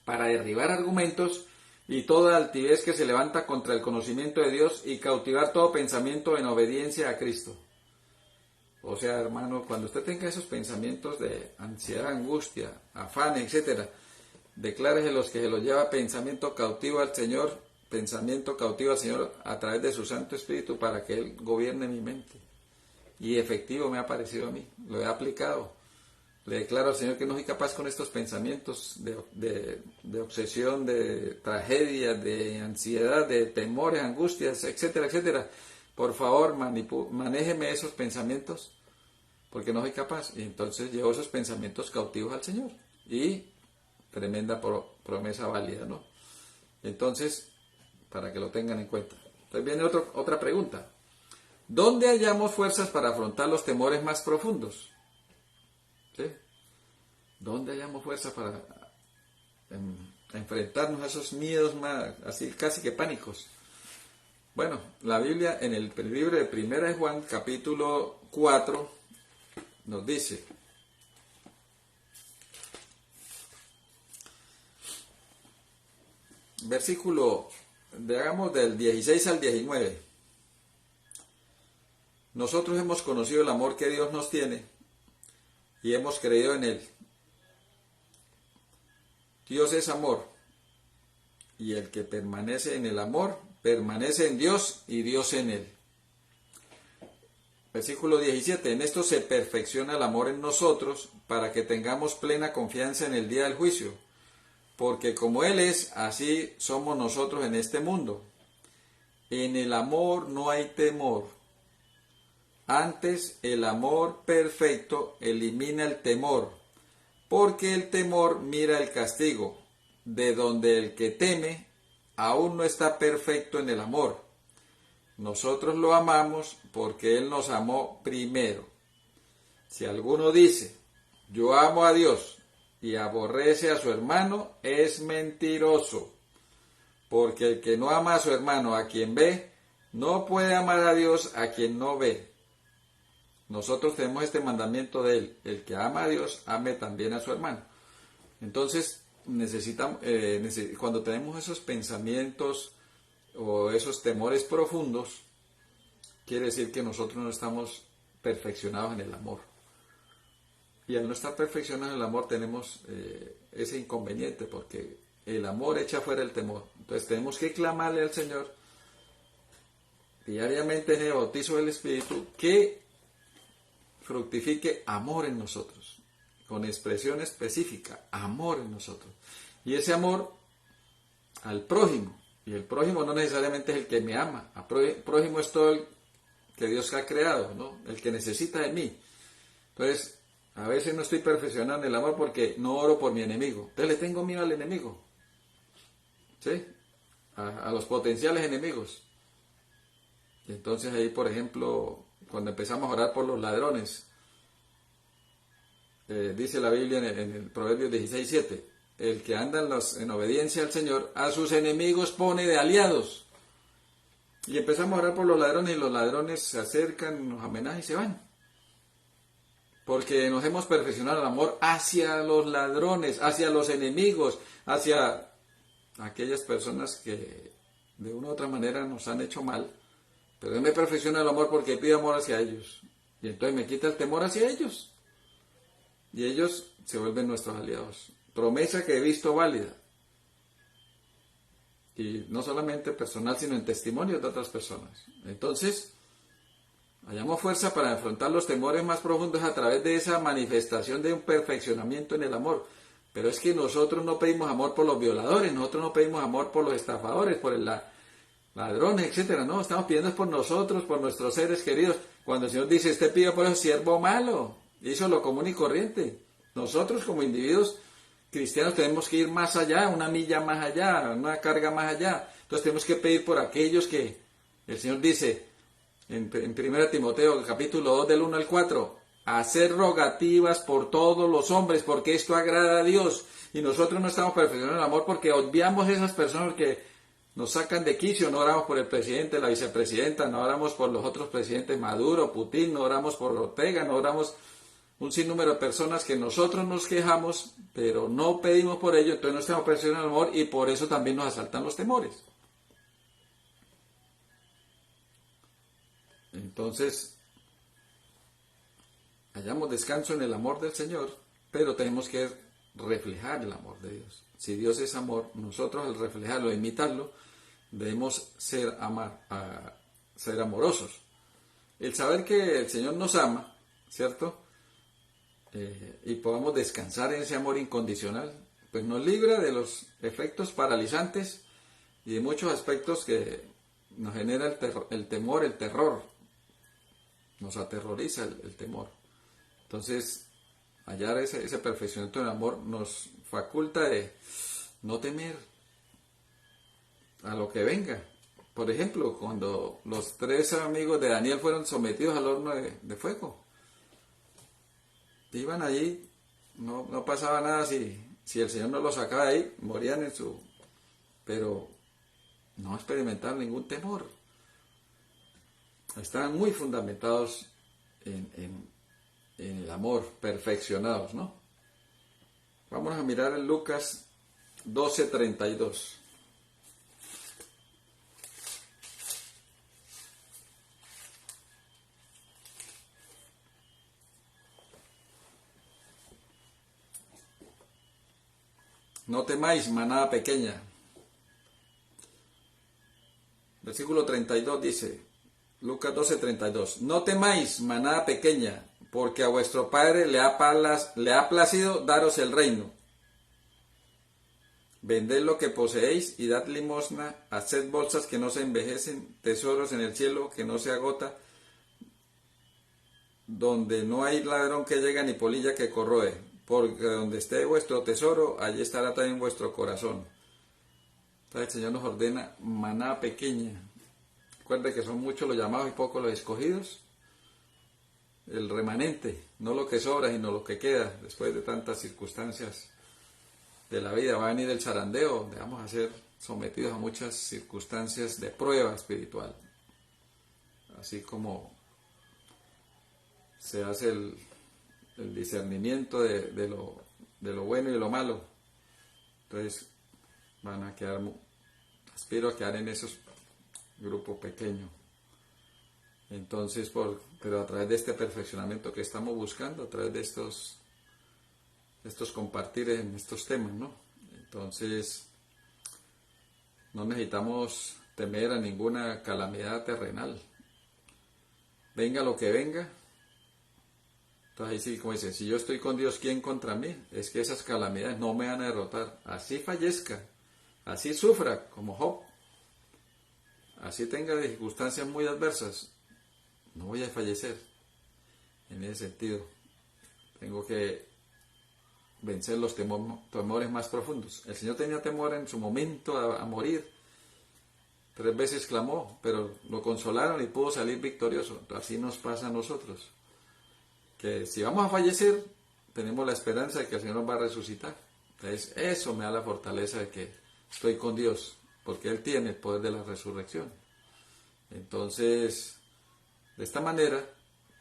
para derribar argumentos y toda altivez que se levanta contra el conocimiento de Dios y cautivar todo pensamiento en obediencia a Cristo. O sea, hermano, cuando usted tenga esos pensamientos de ansiedad, angustia, afán, etcétera, declárese los que se los lleva pensamiento cautivo al Señor a través de su Santo Espíritu para que Él gobierne mi mente. Y efectivo me ha parecido a mí, lo he aplicado. Le declaro al Señor que no soy capaz con estos pensamientos de obsesión, de tragedia, de ansiedad, de temores, angustias, etcétera, etcétera. Por favor, manéjeme esos pensamientos, porque no soy capaz. Y entonces llevo esos pensamientos cautivos al Señor. Y tremenda promesa válida, ¿no? Entonces, para que lo tengan en cuenta. Entonces viene otra pregunta. ¿Dónde hallamos fuerzas para afrontar los temores más profundos? ¿Sí? ¿Dónde hallamos fuerzas para enfrentarnos a esos miedos más, así casi que pánicos? Bueno, la Biblia en el libro de Primera de Juan, capítulo 4, nos dice, versículo, digamos, del 16 al 19. Nosotros hemos conocido el amor que Dios nos tiene y hemos creído en Él. Dios es amor, y el que permanece en el amor, permanece en Dios y Dios en él. Versículo 17. En esto se perfecciona el amor en nosotros, para que tengamos plena confianza en el día del juicio. Porque como Él es, así somos nosotros en este mundo. En el amor no hay temor. Antes, el amor perfecto elimina el temor, porque el temor mira el castigo, de donde el que teme aún no está perfecto en el amor. Nosotros lo amamos porque Él nos amó primero. Si alguno dice, yo amo a Dios, y aborrece a su hermano es mentiroso. Porque el que no ama a su hermano a quien ve, no puede amar a Dios a quien no ve. Nosotros tenemos este mandamiento de él: el que ama a Dios, ame también a su hermano. Entonces, necesitamos, cuando tenemos esos pensamientos o esos temores profundos, quiere decir que nosotros no estamos perfeccionados en el amor. Y al no estar perfeccionados en el amor tenemos ese inconveniente, porque el amor echa fuera el temor. Entonces tenemos que clamarle al Señor diariamente en el bautizo del Espíritu que fructifique amor en nosotros, con expresión específica, amor en nosotros. Y ese amor al prójimo, y el prójimo no necesariamente es el que me ama, el prójimo es todo el que Dios ha creado, ¿no? El que necesita de mí. Entonces, a veces no estoy perfeccionando el amor porque no oro por mi enemigo. Entonces le tengo miedo al enemigo, ¿sí? A los potenciales enemigos. Y entonces ahí, por ejemplo, cuando empezamos a orar por los ladrones, dice la Biblia en el Proverbios 16:7, el que anda en obediencia al Señor, a sus enemigos pone de aliados. Y empezamos a orar por los ladrones y los ladrones se acercan, nos amenazan y se van. Porque nos hemos perfeccionado el amor hacia los ladrones, hacia los enemigos, hacia aquellas personas que de una u otra manera nos han hecho mal. Pero yo me perfecciono el amor porque pido amor hacia ellos. Y entonces me quita el temor hacia ellos. Y ellos se vuelven nuestros aliados. Promesa que he visto válida. Y no solamente personal, sino en testimonios de otras personas. Entonces, hallamos fuerza para enfrentar los temores más profundos a través de esa manifestación de un perfeccionamiento en el amor. Pero es que nosotros no pedimos amor por los violadores, nosotros no pedimos amor por los estafadores, por el ladrones, etcétera. No, estamos pidiendo es por nosotros, por nuestros seres queridos. Cuando el Señor dice, usted pide por eso siervo malo, hizo lo común y corriente. Nosotros como individuos cristianos tenemos que ir más allá, una milla más allá, una carga más allá. Entonces tenemos que pedir por aquellos que el Señor dice en 1 Timoteo capítulo 2 del 1 al 4, hacer rogativas por todos los hombres, porque esto agrada a Dios. Y nosotros no estamos perfeccionando el amor porque obviamos esas personas que nos sacan de quicio. No oramos por el presidente, la vicepresidenta, no oramos por los otros presidentes, Maduro, Putin, no oramos por Ortega, no oramos un sinnúmero de personas que nosotros nos quejamos, pero no pedimos por ello. Entonces no estamos perfeccionando el amor y por eso también nos asaltan los temores. Entonces, hallamos descanso en el amor del Señor, pero tenemos que reflejar el amor de Dios. Si Dios es amor, nosotros al reflejarlo, imitarlo, debemos ser amorosos. El saber que el Señor nos ama, ¿cierto? Y podamos descansar en ese amor incondicional, pues nos libra de los efectos paralizantes y de muchos aspectos que nos genera el temor, el terror. Nos aterroriza el temor. Entonces, hallar ese perfeccionamiento del amor nos faculta de no temer a lo que venga. Por ejemplo, cuando los 3 amigos de Daniel fueron sometidos al horno de fuego, iban allí, no pasaba nada si el Señor no los sacaba de ahí, morían pero no experimentaron ningún temor. Estaban muy fundamentados en el amor, perfeccionados, ¿no? Vamos a mirar en Lucas 12:32. No temáis, manada pequeña. Versículo 32 dice, Lucas 12:32, no temáis, manada pequeña, porque a vuestro Padre le ha placido daros el reino. Vended lo que poseéis y dad limosna, haced bolsas que no se envejecen, tesoros en el cielo que no se agota, donde no hay ladrón que llega ni polilla que corroe, porque donde esté vuestro tesoro, allí estará también vuestro corazón. Entonces el Señor nos ordena manada pequeña. Recuerde que son muchos los llamados y pocos los escogidos. El remanente, no lo que sobra, sino lo que queda después de tantas circunstancias de la vida, va a venir el zarandeo, donde vamos a ser sometidos a muchas circunstancias de prueba espiritual. Así como se hace el discernimiento de lo bueno y de lo malo. Entonces van a quedar, aspiro a quedar en esos grupos pequeños. Entonces, pero a través de este perfeccionamiento que estamos buscando, a través de estos compartir en estos temas, ¿no? Entonces, no necesitamos temer a ninguna calamidad terrenal. Venga lo que venga. Entonces ahí sí, como dice, si yo estoy con Dios, ¿quién contra mí? Es que esas calamidades no me van a derrotar. Así fallezca, así sufra, como Job, así tenga circunstancias muy adversas, no voy a fallecer. En ese sentido, tengo que vencer los temores más profundos. El Señor tenía temor en su momento a morir. 3 veces clamó, pero lo consolaron y pudo salir victorioso. Así nos pasa a nosotros. Que si vamos a fallecer, tenemos la esperanza de que el Señor nos va a resucitar. Entonces, eso me da la fortaleza de que estoy con Dios, porque Él tiene el poder de la resurrección. Entonces, de esta manera,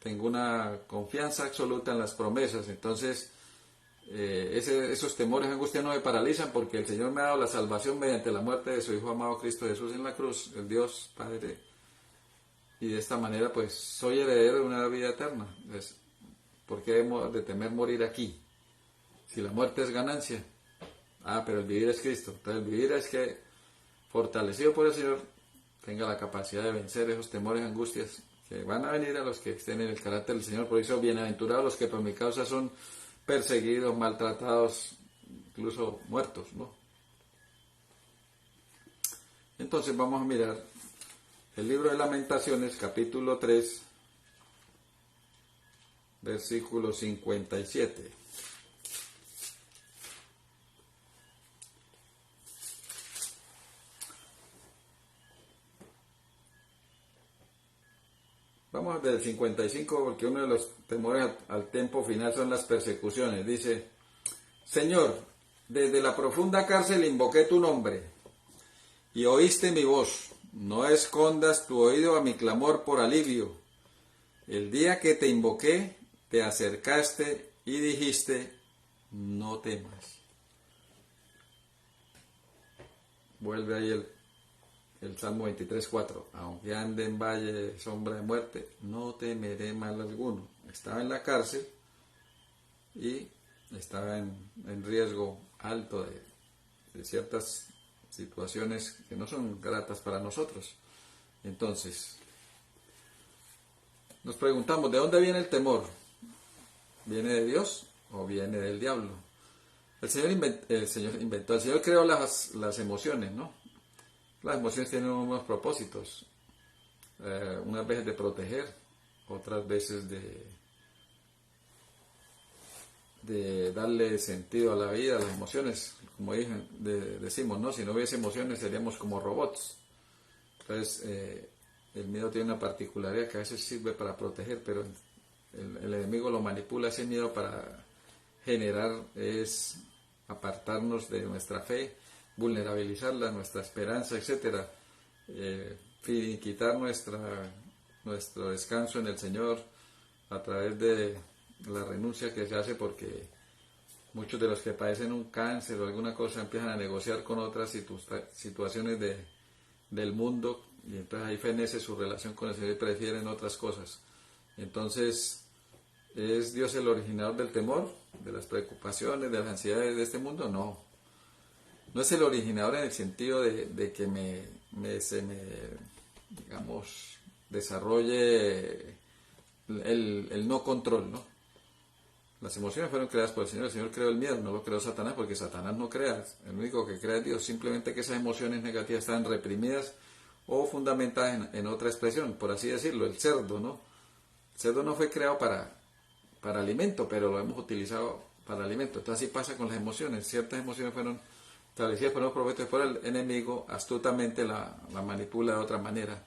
tengo una confianza absoluta en las promesas. Entonces, esos temores y angustias no me paralizan, porque el Señor me ha dado la salvación mediante la muerte de su Hijo amado Cristo Jesús en la cruz, el Dios Padre. Y de esta manera, pues, soy heredero de una vida eterna. Entonces, ¿por qué debemos de temer morir aquí? Si la muerte es ganancia. Pero el vivir es Cristo. Entonces el vivir es que, fortalecido por el Señor, tenga la capacidad de vencer esos temores y angustias que van a venir a los que estén en el carácter del Señor. Por eso, bienaventurados los que por mi causa son perseguidos, maltratados, incluso muertos, ¿no? Entonces vamos a mirar el libro de Lamentaciones, capítulo 3, versículo 57. Vamos del 55, porque uno de los temores al tiempo final son las persecuciones. Dice: Señor, desde la profunda cárcel invoqué tu nombre, y oíste mi voz. No escondas tu oído a mi clamor por alivio. El día que te invoqué, te acercaste y dijiste: no temas. Vuelve ahí el Salmo 23:4. Aunque ande en valle de sombra de muerte, no temeré mal alguno. Estaba en la cárcel y estaba en riesgo alto de ciertas situaciones que no son gratas para nosotros. Entonces, nos preguntamos, ¿de dónde viene el temor? ¿Viene de Dios o viene del diablo? El Señor creó las emociones, ¿no? Las emociones tienen unos propósitos, unas veces de proteger, otras veces de darle sentido a la vida, a las emociones. Como decimos, ¿no? Si no hubiese emociones seríamos como robots. Entonces, el miedo tiene una particularidad que a veces sirve para proteger, pero el enemigo lo manipula ese miedo para generar, es apartarnos de nuestra fe, vulnerabilizarla, nuestra esperanza, etc. Quitar nuestro descanso en el Señor a través de la renuncia que se hace, porque muchos de los que padecen un cáncer o alguna cosa empiezan a negociar con otras situaciones del mundo, y entonces ahí fenece su relación con el Señor y prefieren otras cosas. Entonces, ¿es Dios el originador del temor, de las preocupaciones, de las ansiedades de este mundo? No. No es el originador en el sentido de que se me, digamos, desarrolle el no control, ¿no? Las emociones fueron creadas por el Señor creó el miedo, no lo creó Satanás, porque Satanás no crea, el único que crea es Dios, simplemente que esas emociones negativas están reprimidas o fundamentadas en otra expresión, por así decirlo, el cerdo, ¿no? El cerdo no fue creado para alimento, pero lo hemos utilizado para alimento. Entonces así pasa con las emociones, ciertas emociones fueron establecidas por los profetas, por el enemigo astutamente la manipula de otra manera.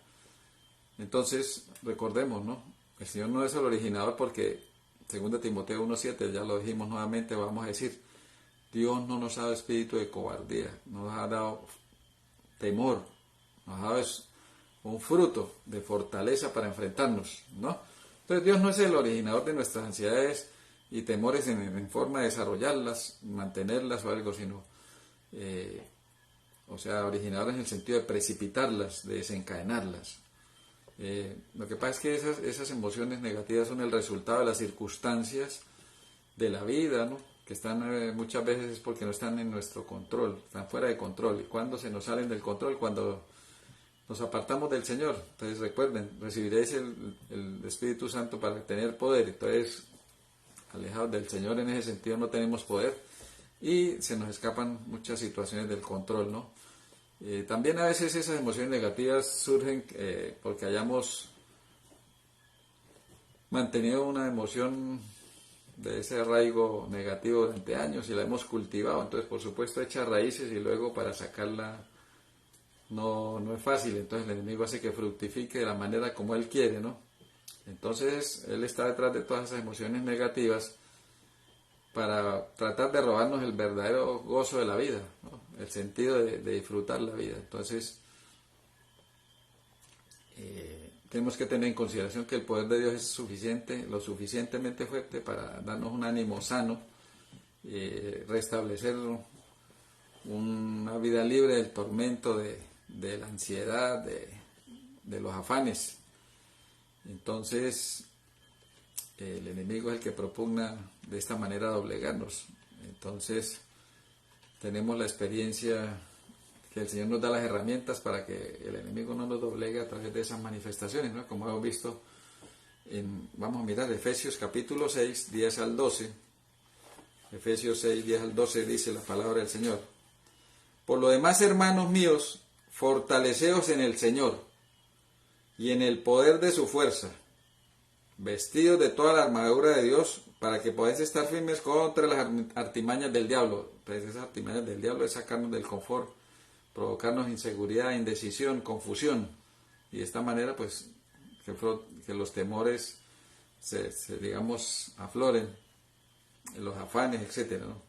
Entonces, recordemos, ¿no? El Señor no es el originador, porque 2 Timoteo 1:7, ya lo dijimos nuevamente, vamos a decir, Dios no nos ha dado espíritu de cobardía, nos ha dado temor, nos ha dado un fruto de fortaleza para enfrentarnos, ¿no? Entonces Dios no es el originador de nuestras ansiedades y temores en forma de desarrollarlas, mantenerlas o algo, sino, originador en el sentido de precipitarlas, de desencadenarlas. Lo que pasa es que esas emociones negativas son el resultado de las circunstancias de la vida, ¿no? Que están muchas veces es porque no están en nuestro control, están fuera de control. ¿Y cuándo se nos salen del control? Cuando nos apartamos del Señor. Entonces recuerden, recibiréis el Espíritu Santo para tener poder. Entonces, alejados del Señor en ese sentido no tenemos poder y se nos escapan muchas situaciones del control, ¿no? También a veces esas emociones negativas surgen porque hayamos mantenido una emoción de ese arraigo negativo durante años y la hemos cultivado, entonces por supuesto echa raíces y luego para sacarla no es fácil, entonces el enemigo hace que fructifique de la manera como él quiere, ¿no? Entonces él está detrás de todas esas emociones negativas para tratar de robarnos el verdadero gozo de la vida, ¿no? El sentido de disfrutar la vida. Entonces tenemos que tener en consideración que el poder de Dios es suficiente, lo suficientemente fuerte para darnos un ánimo sano, restablecer una vida libre del tormento, de la ansiedad, de los afanes. Entonces el enemigo es el que propugna de esta manera doblegarnos. Entonces tenemos la experiencia que el Señor nos da las herramientas para que el enemigo no nos doblegue a través de esas manifestaciones, ¿no? Como hemos visto, vamos a mirar Efesios capítulo 6, 10 al 12. Efesios 6, 10 al 12 dice la palabra del Señor. Por lo demás, hermanos míos, fortaleceos en el Señor y en el poder de su fuerza, vestidos de toda la armadura de Dios, para que podáis estar firmes contra las artimañas del diablo. Pues esas artimañas del diablo es sacarnos del confort, provocarnos inseguridad, indecisión, confusión, y de esta manera pues que los temores se digamos afloren, los afanes, etcétera, ¿no?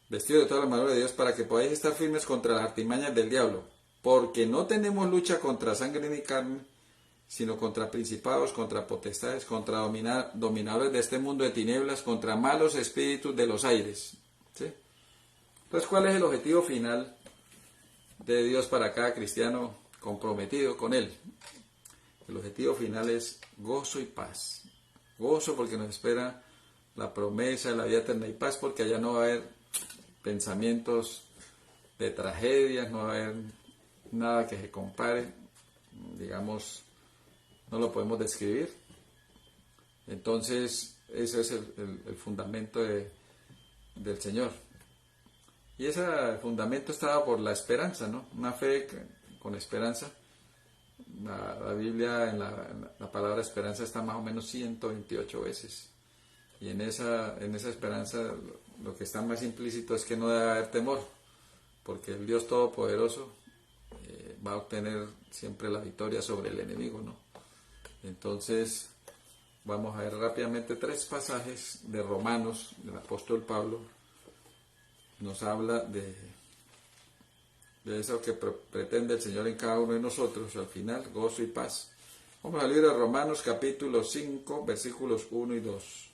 Vestido de toda la armadura de Dios para que podáis estar firmes contra las artimañas del diablo, porque no tenemos lucha contra sangre ni carne, sino contra principados, contra potestades, contra dominadores de este mundo de tinieblas, contra malos espíritus de los aires, ¿sí? Entonces, ¿cuál es el objetivo final de Dios para cada cristiano comprometido con Él? El objetivo final es gozo y paz. Gozo porque nos espera la promesa de la vida eterna, y paz porque allá no va a haber pensamientos de tragedias, no va a haber nada que se compare, digamos, no lo podemos describir. Entonces, ese es el fundamento del Señor. Y ese fundamento está dado por la esperanza, ¿no? Una fe con esperanza. La Biblia, en la palabra esperanza está más o menos 128 veces. Y en esa esperanza lo que está más implícito es que no debe haber temor, porque el Dios Todopoderoso va a obtener siempre la victoria sobre el enemigo, ¿no? Entonces, vamos a ver rápidamente 3 pasajes de Romanos, del apóstol Pablo. Nos habla de eso que pretende el Señor en cada uno de nosotros, al final, gozo y paz. Vamos al libro de Romanos, capítulo 5, versículos 1 y 2.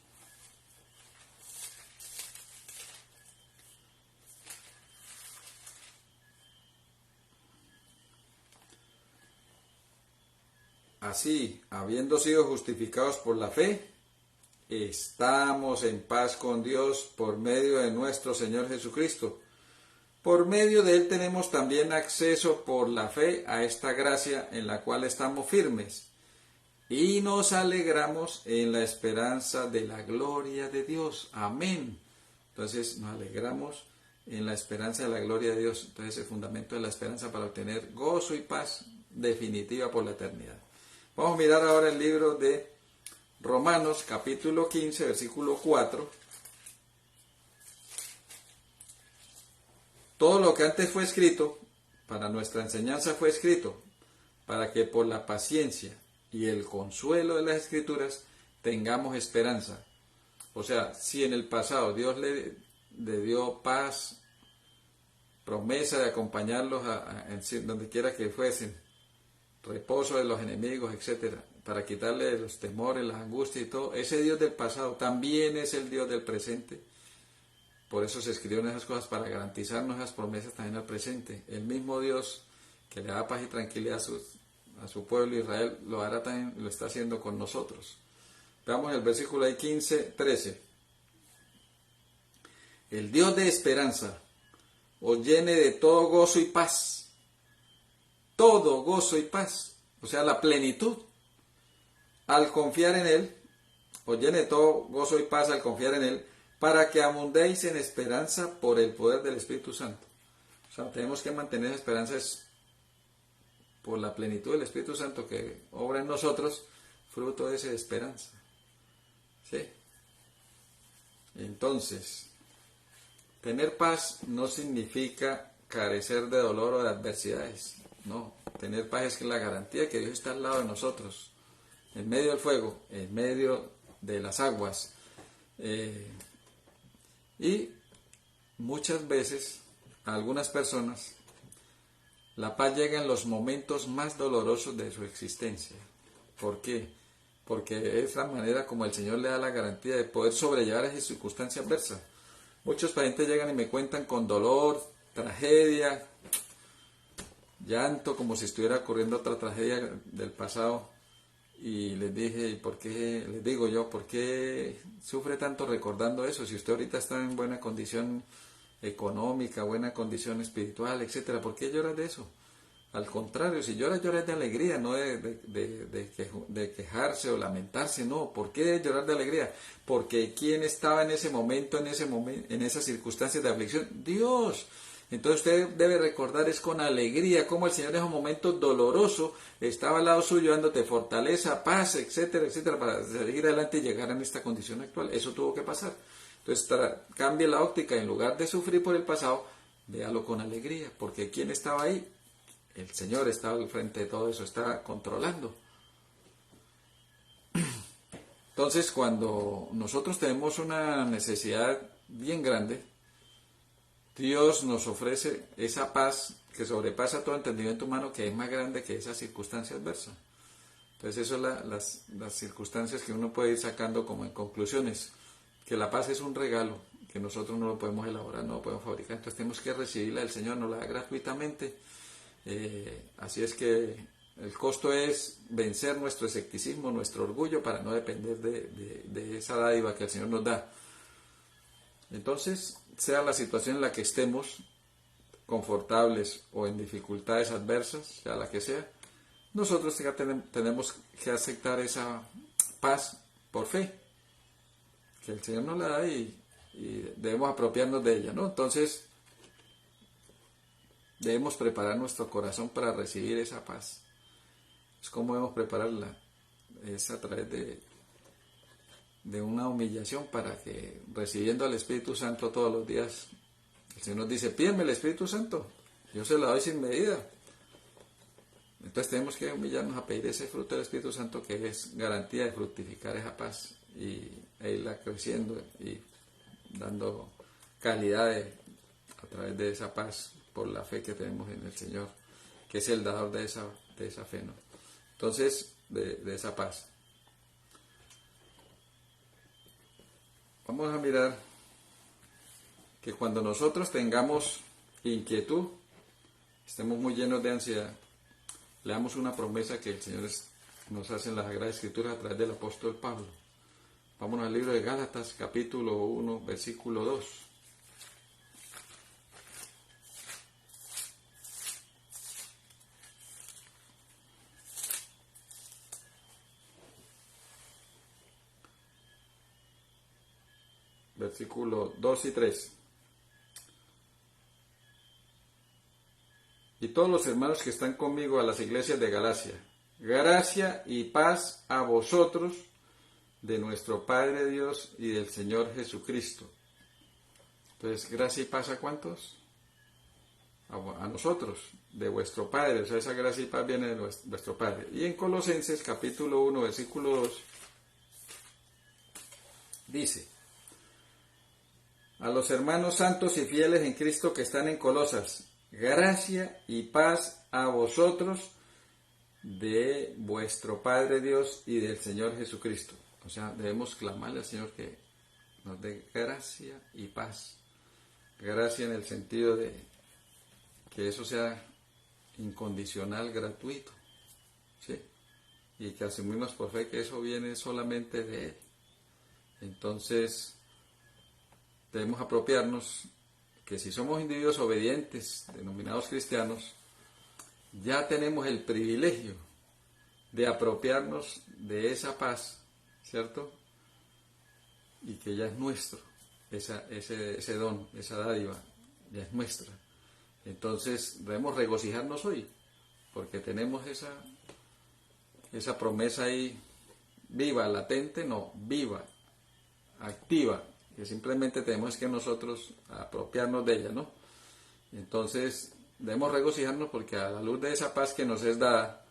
Así, habiendo sido justificados por la fe, estamos en paz con Dios por medio de nuestro Señor Jesucristo. Por medio de Él tenemos también acceso por la fe a esta gracia en la cual estamos firmes y nos alegramos en la esperanza de la gloria de Dios. Amén. Entonces nos alegramos en la esperanza de la gloria de Dios. Entonces el fundamento de la esperanza para obtener gozo y paz definitiva por la eternidad. Vamos a mirar ahora el libro de Romanos, capítulo 15, versículo 4. Todo lo que antes fue escrito, para nuestra enseñanza fue escrito, para que por la paciencia y el consuelo de las Escrituras tengamos esperanza. O sea, si en el pasado Dios le le dio paz, promesa de acompañarlos en donde quiera que fuesen, reposo de los enemigos, etcétera, para quitarle los temores, las angustias y todo. Ese Dios del pasado también es el Dios del presente. Por eso se escribieron esas cosas, para garantizarnos esas promesas también al presente. El mismo Dios que le da paz y tranquilidad a su pueblo Israel, lo hará también, lo está haciendo con nosotros. Veamos el versículo ahí 15, 13. El Dios de esperanza os llene de todo gozo y paz. Todo gozo y paz. O sea, la plenitud. Al confiar en Él, os llene de todo gozo y paz al confiar en Él, para que abundéis en esperanza por el poder del Espíritu Santo. O sea, tenemos que mantener esa esperanza por la plenitud del Espíritu Santo que obra en nosotros, fruto de esa esperanza. ¿Sí? Entonces, tener paz no significa carecer de dolor o de adversidades. No, tener paz es que la garantía de que Dios está al lado de nosotros, en medio del fuego, en medio de las aguas. Y muchas veces a algunas personas la paz llega en los momentos más dolorosos de su existencia. ¿Por qué? Porque es la manera como el Señor le da la garantía de poder sobrellevar esas circunstancias adversas. Muchos pacientes llegan y me cuentan con dolor, tragedia, llanto, como si estuviera ocurriendo otra tragedia del pasado. Y les dije, ¿y por qué? Les digo yo, ¿por qué sufre tanto recordando eso? Si usted ahorita está en buena condición económica, buena condición espiritual, etcétera, ¿por qué llora de eso? Al contrario, si llora de alegría, no de quejarse o lamentarse, no. ¿Por qué llorar de alegría? Porque ¿quién estaba en ese momento, en esas circunstancias de aflicción? Dios. Entonces usted debe recordar es con alegría cómo el Señor en un momento doloroso estaba al lado suyo dándote fortaleza, paz, etcétera, etcétera, para seguir adelante y llegar a esta condición actual. Eso tuvo que pasar. Entonces cambie la óptica, en lugar de sufrir por el pasado, véalo con alegría, porque ¿quién estaba ahí? El Señor estaba al frente de todo eso, estaba controlando. Entonces, cuando nosotros tenemos una necesidad bien grande, Dios nos ofrece esa paz que sobrepasa todo entendimiento humano, que es más grande que esa circunstancia adversa. Entonces, eso es las circunstancias que uno puede ir sacando como en conclusiones, que la paz es un regalo, que nosotros no lo podemos elaborar, no lo podemos fabricar, entonces tenemos que recibirla, el Señor nos la da gratuitamente. Así es que el costo es vencer nuestro escepticismo, nuestro orgullo, para no depender de esa dádiva que el Señor nos da. Entonces, sea la situación en la que estemos, confortables o en dificultades adversas, sea la que sea, nosotros tenemos que aceptar esa paz por fe, que el Señor nos la da y debemos apropiarnos de ella, ¿no? Entonces, debemos preparar nuestro corazón para recibir esa paz. Es como debemos prepararla, es a través de una humillación, para que recibiendo al Espíritu Santo todos los días, el Señor nos dice, pídeme el Espíritu Santo, yo se lo doy sin medida. Entonces tenemos que humillarnos a pedir ese fruto del Espíritu Santo, que es garantía de fructificar esa paz e irla creciendo y dando calidad a través de esa paz, por la fe que tenemos en el Señor, que es el dador de esa fe, ¿no? Entonces, de esa paz. Vamos a mirar que cuando nosotros tengamos inquietud, estemos muy llenos de ansiedad, leamos una promesa que el Señor nos hace en la Sagrada Escritura a través del apóstol Pablo. Vámonos al libro de Gálatas, capítulo 1, versículo 2. Versículo 2 y 3. Y todos los hermanos que están conmigo a las iglesias de Galacia, gracia y paz a vosotros de nuestro Padre Dios y del Señor Jesucristo. Entonces, gracia y paz ¿a cuántos? A nosotros, de vuestro Padre. O sea, esa gracia y paz viene de vuestro Padre. Y en Colosenses capítulo 1, versículo 2, dice: A los hermanos santos y fieles en Cristo que están en Colosas, gracia y paz a vosotros de vuestro Padre Dios y del Señor Jesucristo. O sea, debemos clamarle al Señor que nos dé gracia y paz. Gracia en el sentido de que eso sea incondicional, gratuito, ¿sí? Y que asumimos por fe que eso viene solamente de Él. Entonces, debemos apropiarnos que si somos individuos obedientes, denominados cristianos, ya tenemos el privilegio de apropiarnos de esa paz, ¿cierto? Y que ya es nuestro, ese don, esa dádiva, ya es nuestra. Entonces debemos regocijarnos hoy, porque tenemos esa promesa ahí viva, latente, no, viva, activa, que simplemente tenemos que nosotros apropiarnos de ella, ¿no? Entonces debemos regocijarnos porque a la luz de esa paz que nos es dada,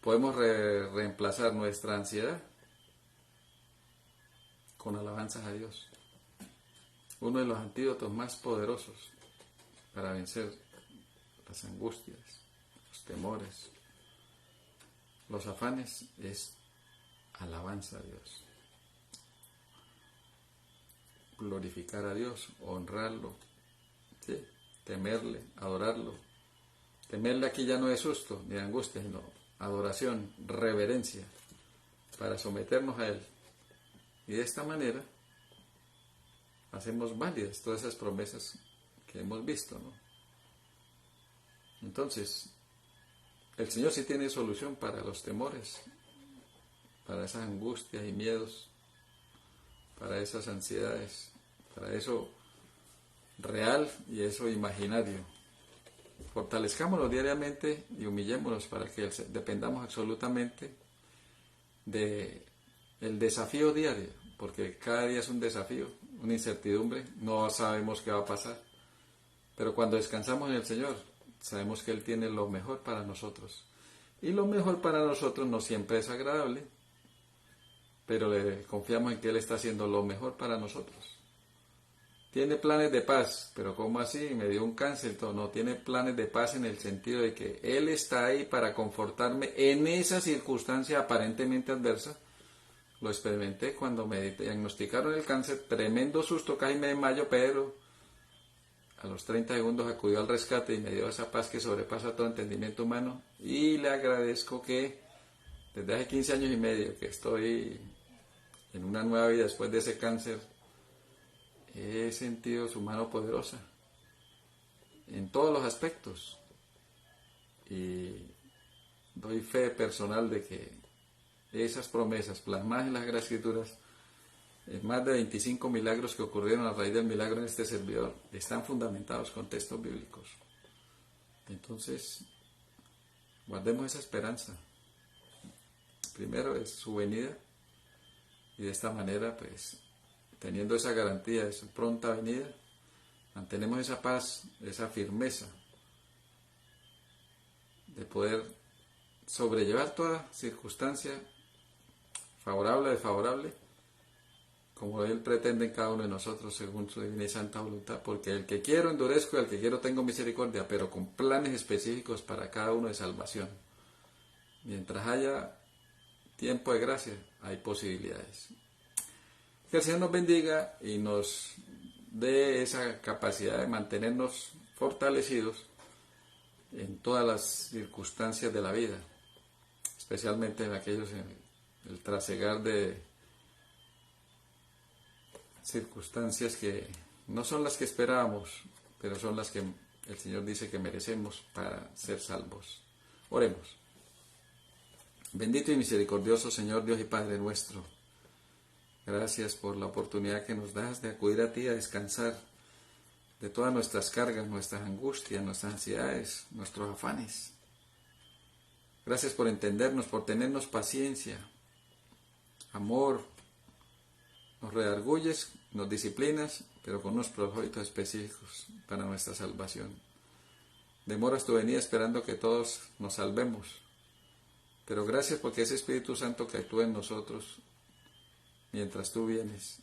podemos reemplazar nuestra ansiedad con alabanzas a Dios. Uno de los antídotos más poderosos para vencer las angustias, los temores, los afanes es alabanza a Dios. Glorificar a Dios, honrarlo, ¿sí? Temerle, adorarlo. Temerle aquí ya no es susto ni angustia, sino adoración, reverencia, para someternos a Él. Y de esta manera hacemos válidas todas esas promesas que hemos visto, ¿no? Entonces, el Señor sí tiene solución para los temores, para esas angustias y miedos, para esas ansiedades, para eso real y eso imaginario. Fortalezcámonos diariamente y humillémonos para que dependamos absolutamente del desafío diario, porque cada día es un desafío, una incertidumbre, no sabemos qué va a pasar, pero cuando descansamos en el Señor, sabemos que Él tiene lo mejor para nosotros, y lo mejor para nosotros no siempre es agradable, pero le confiamos en que Él está haciendo lo mejor para nosotros. Tiene planes de paz, pero ¿cómo así? Me dio un cáncer, todo. No, tiene planes de paz en el sentido de que Él está ahí para confortarme en esa circunstancia aparentemente adversa. Lo experimenté cuando me diagnosticaron el cáncer, tremendo susto, casi me desmayo, pero a los 30 segundos acudió al rescate y me dio esa paz que sobrepasa todo entendimiento humano, y le agradezco que desde hace 15 años y medio que estoy en una nueva vida después de ese cáncer, he sentido su mano poderosa en todos los aspectos, y doy fe personal de que esas promesas plasmadas en las Sagradas Escrituras, más de 25 milagros que ocurrieron a raíz del milagro en este servidor, están fundamentados con textos bíblicos. Entonces, guardemos esa esperanza. Primero es su venida, y de esta manera, pues, teniendo esa garantía de su pronta venida, mantenemos esa paz, esa firmeza de poder sobrellevar toda circunstancia, favorable o desfavorable, como Él pretende en cada uno de nosotros según su divina y santa voluntad, porque el que quiero endurezco y al que quiero tengo misericordia, pero con planes específicos para cada uno de salvación. Mientras haya tiempo de gracia, hay posibilidades. Que el Señor nos bendiga y nos dé esa capacidad de mantenernos fortalecidos en todas las circunstancias de la vida, especialmente en aquellos en el trasegar de circunstancias que no son las que esperábamos, pero son las que el Señor dice que merecemos para ser salvos. Oremos. Bendito y misericordioso Señor Dios y Padre nuestro, gracias por la oportunidad que nos das de acudir a ti a descansar de todas nuestras cargas, nuestras angustias, nuestras ansiedades, nuestros afanes. Gracias por entendernos, por tenernos paciencia, amor. Nos redarguyes, nos disciplinas, pero con unos propósitos específicos para nuestra salvación. Demoras tu venida esperando que todos nos salvemos, pero gracias porque ese Espíritu Santo que actúa en nosotros mientras tú vienes,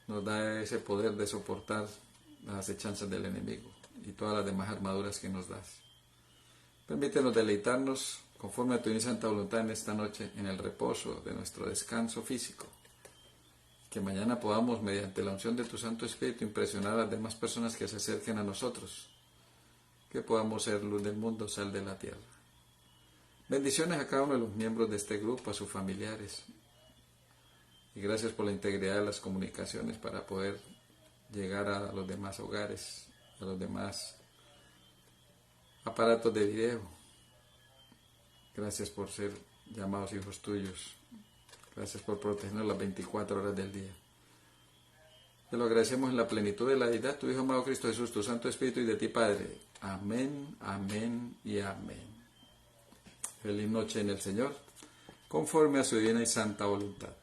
nos da ese poder de soportar las acechanzas del enemigo y todas las demás armaduras que nos das. Permítenos deleitarnos conforme a tu santa voluntad en esta noche, en el reposo de nuestro descanso físico. Que mañana podamos, mediante la unción de tu Santo Espíritu, impresionar a las demás personas que se acerquen a nosotros. Que podamos ser luz del mundo, sal de la tierra. Bendiciones a cada uno de los miembros de este grupo, a sus familiares. Y gracias por la integridad de las comunicaciones para poder llegar a los demás hogares, a los demás aparatos de video. Gracias por ser llamados hijos tuyos. Gracias por protegernos las 24 horas del día. Te lo agradecemos en la plenitud de la deidad, tu Hijo amado Cristo Jesús, tu Santo Espíritu y de ti, Padre. Amén, amén y amén. Feliz noche en el Señor, conforme a su divina y santa voluntad.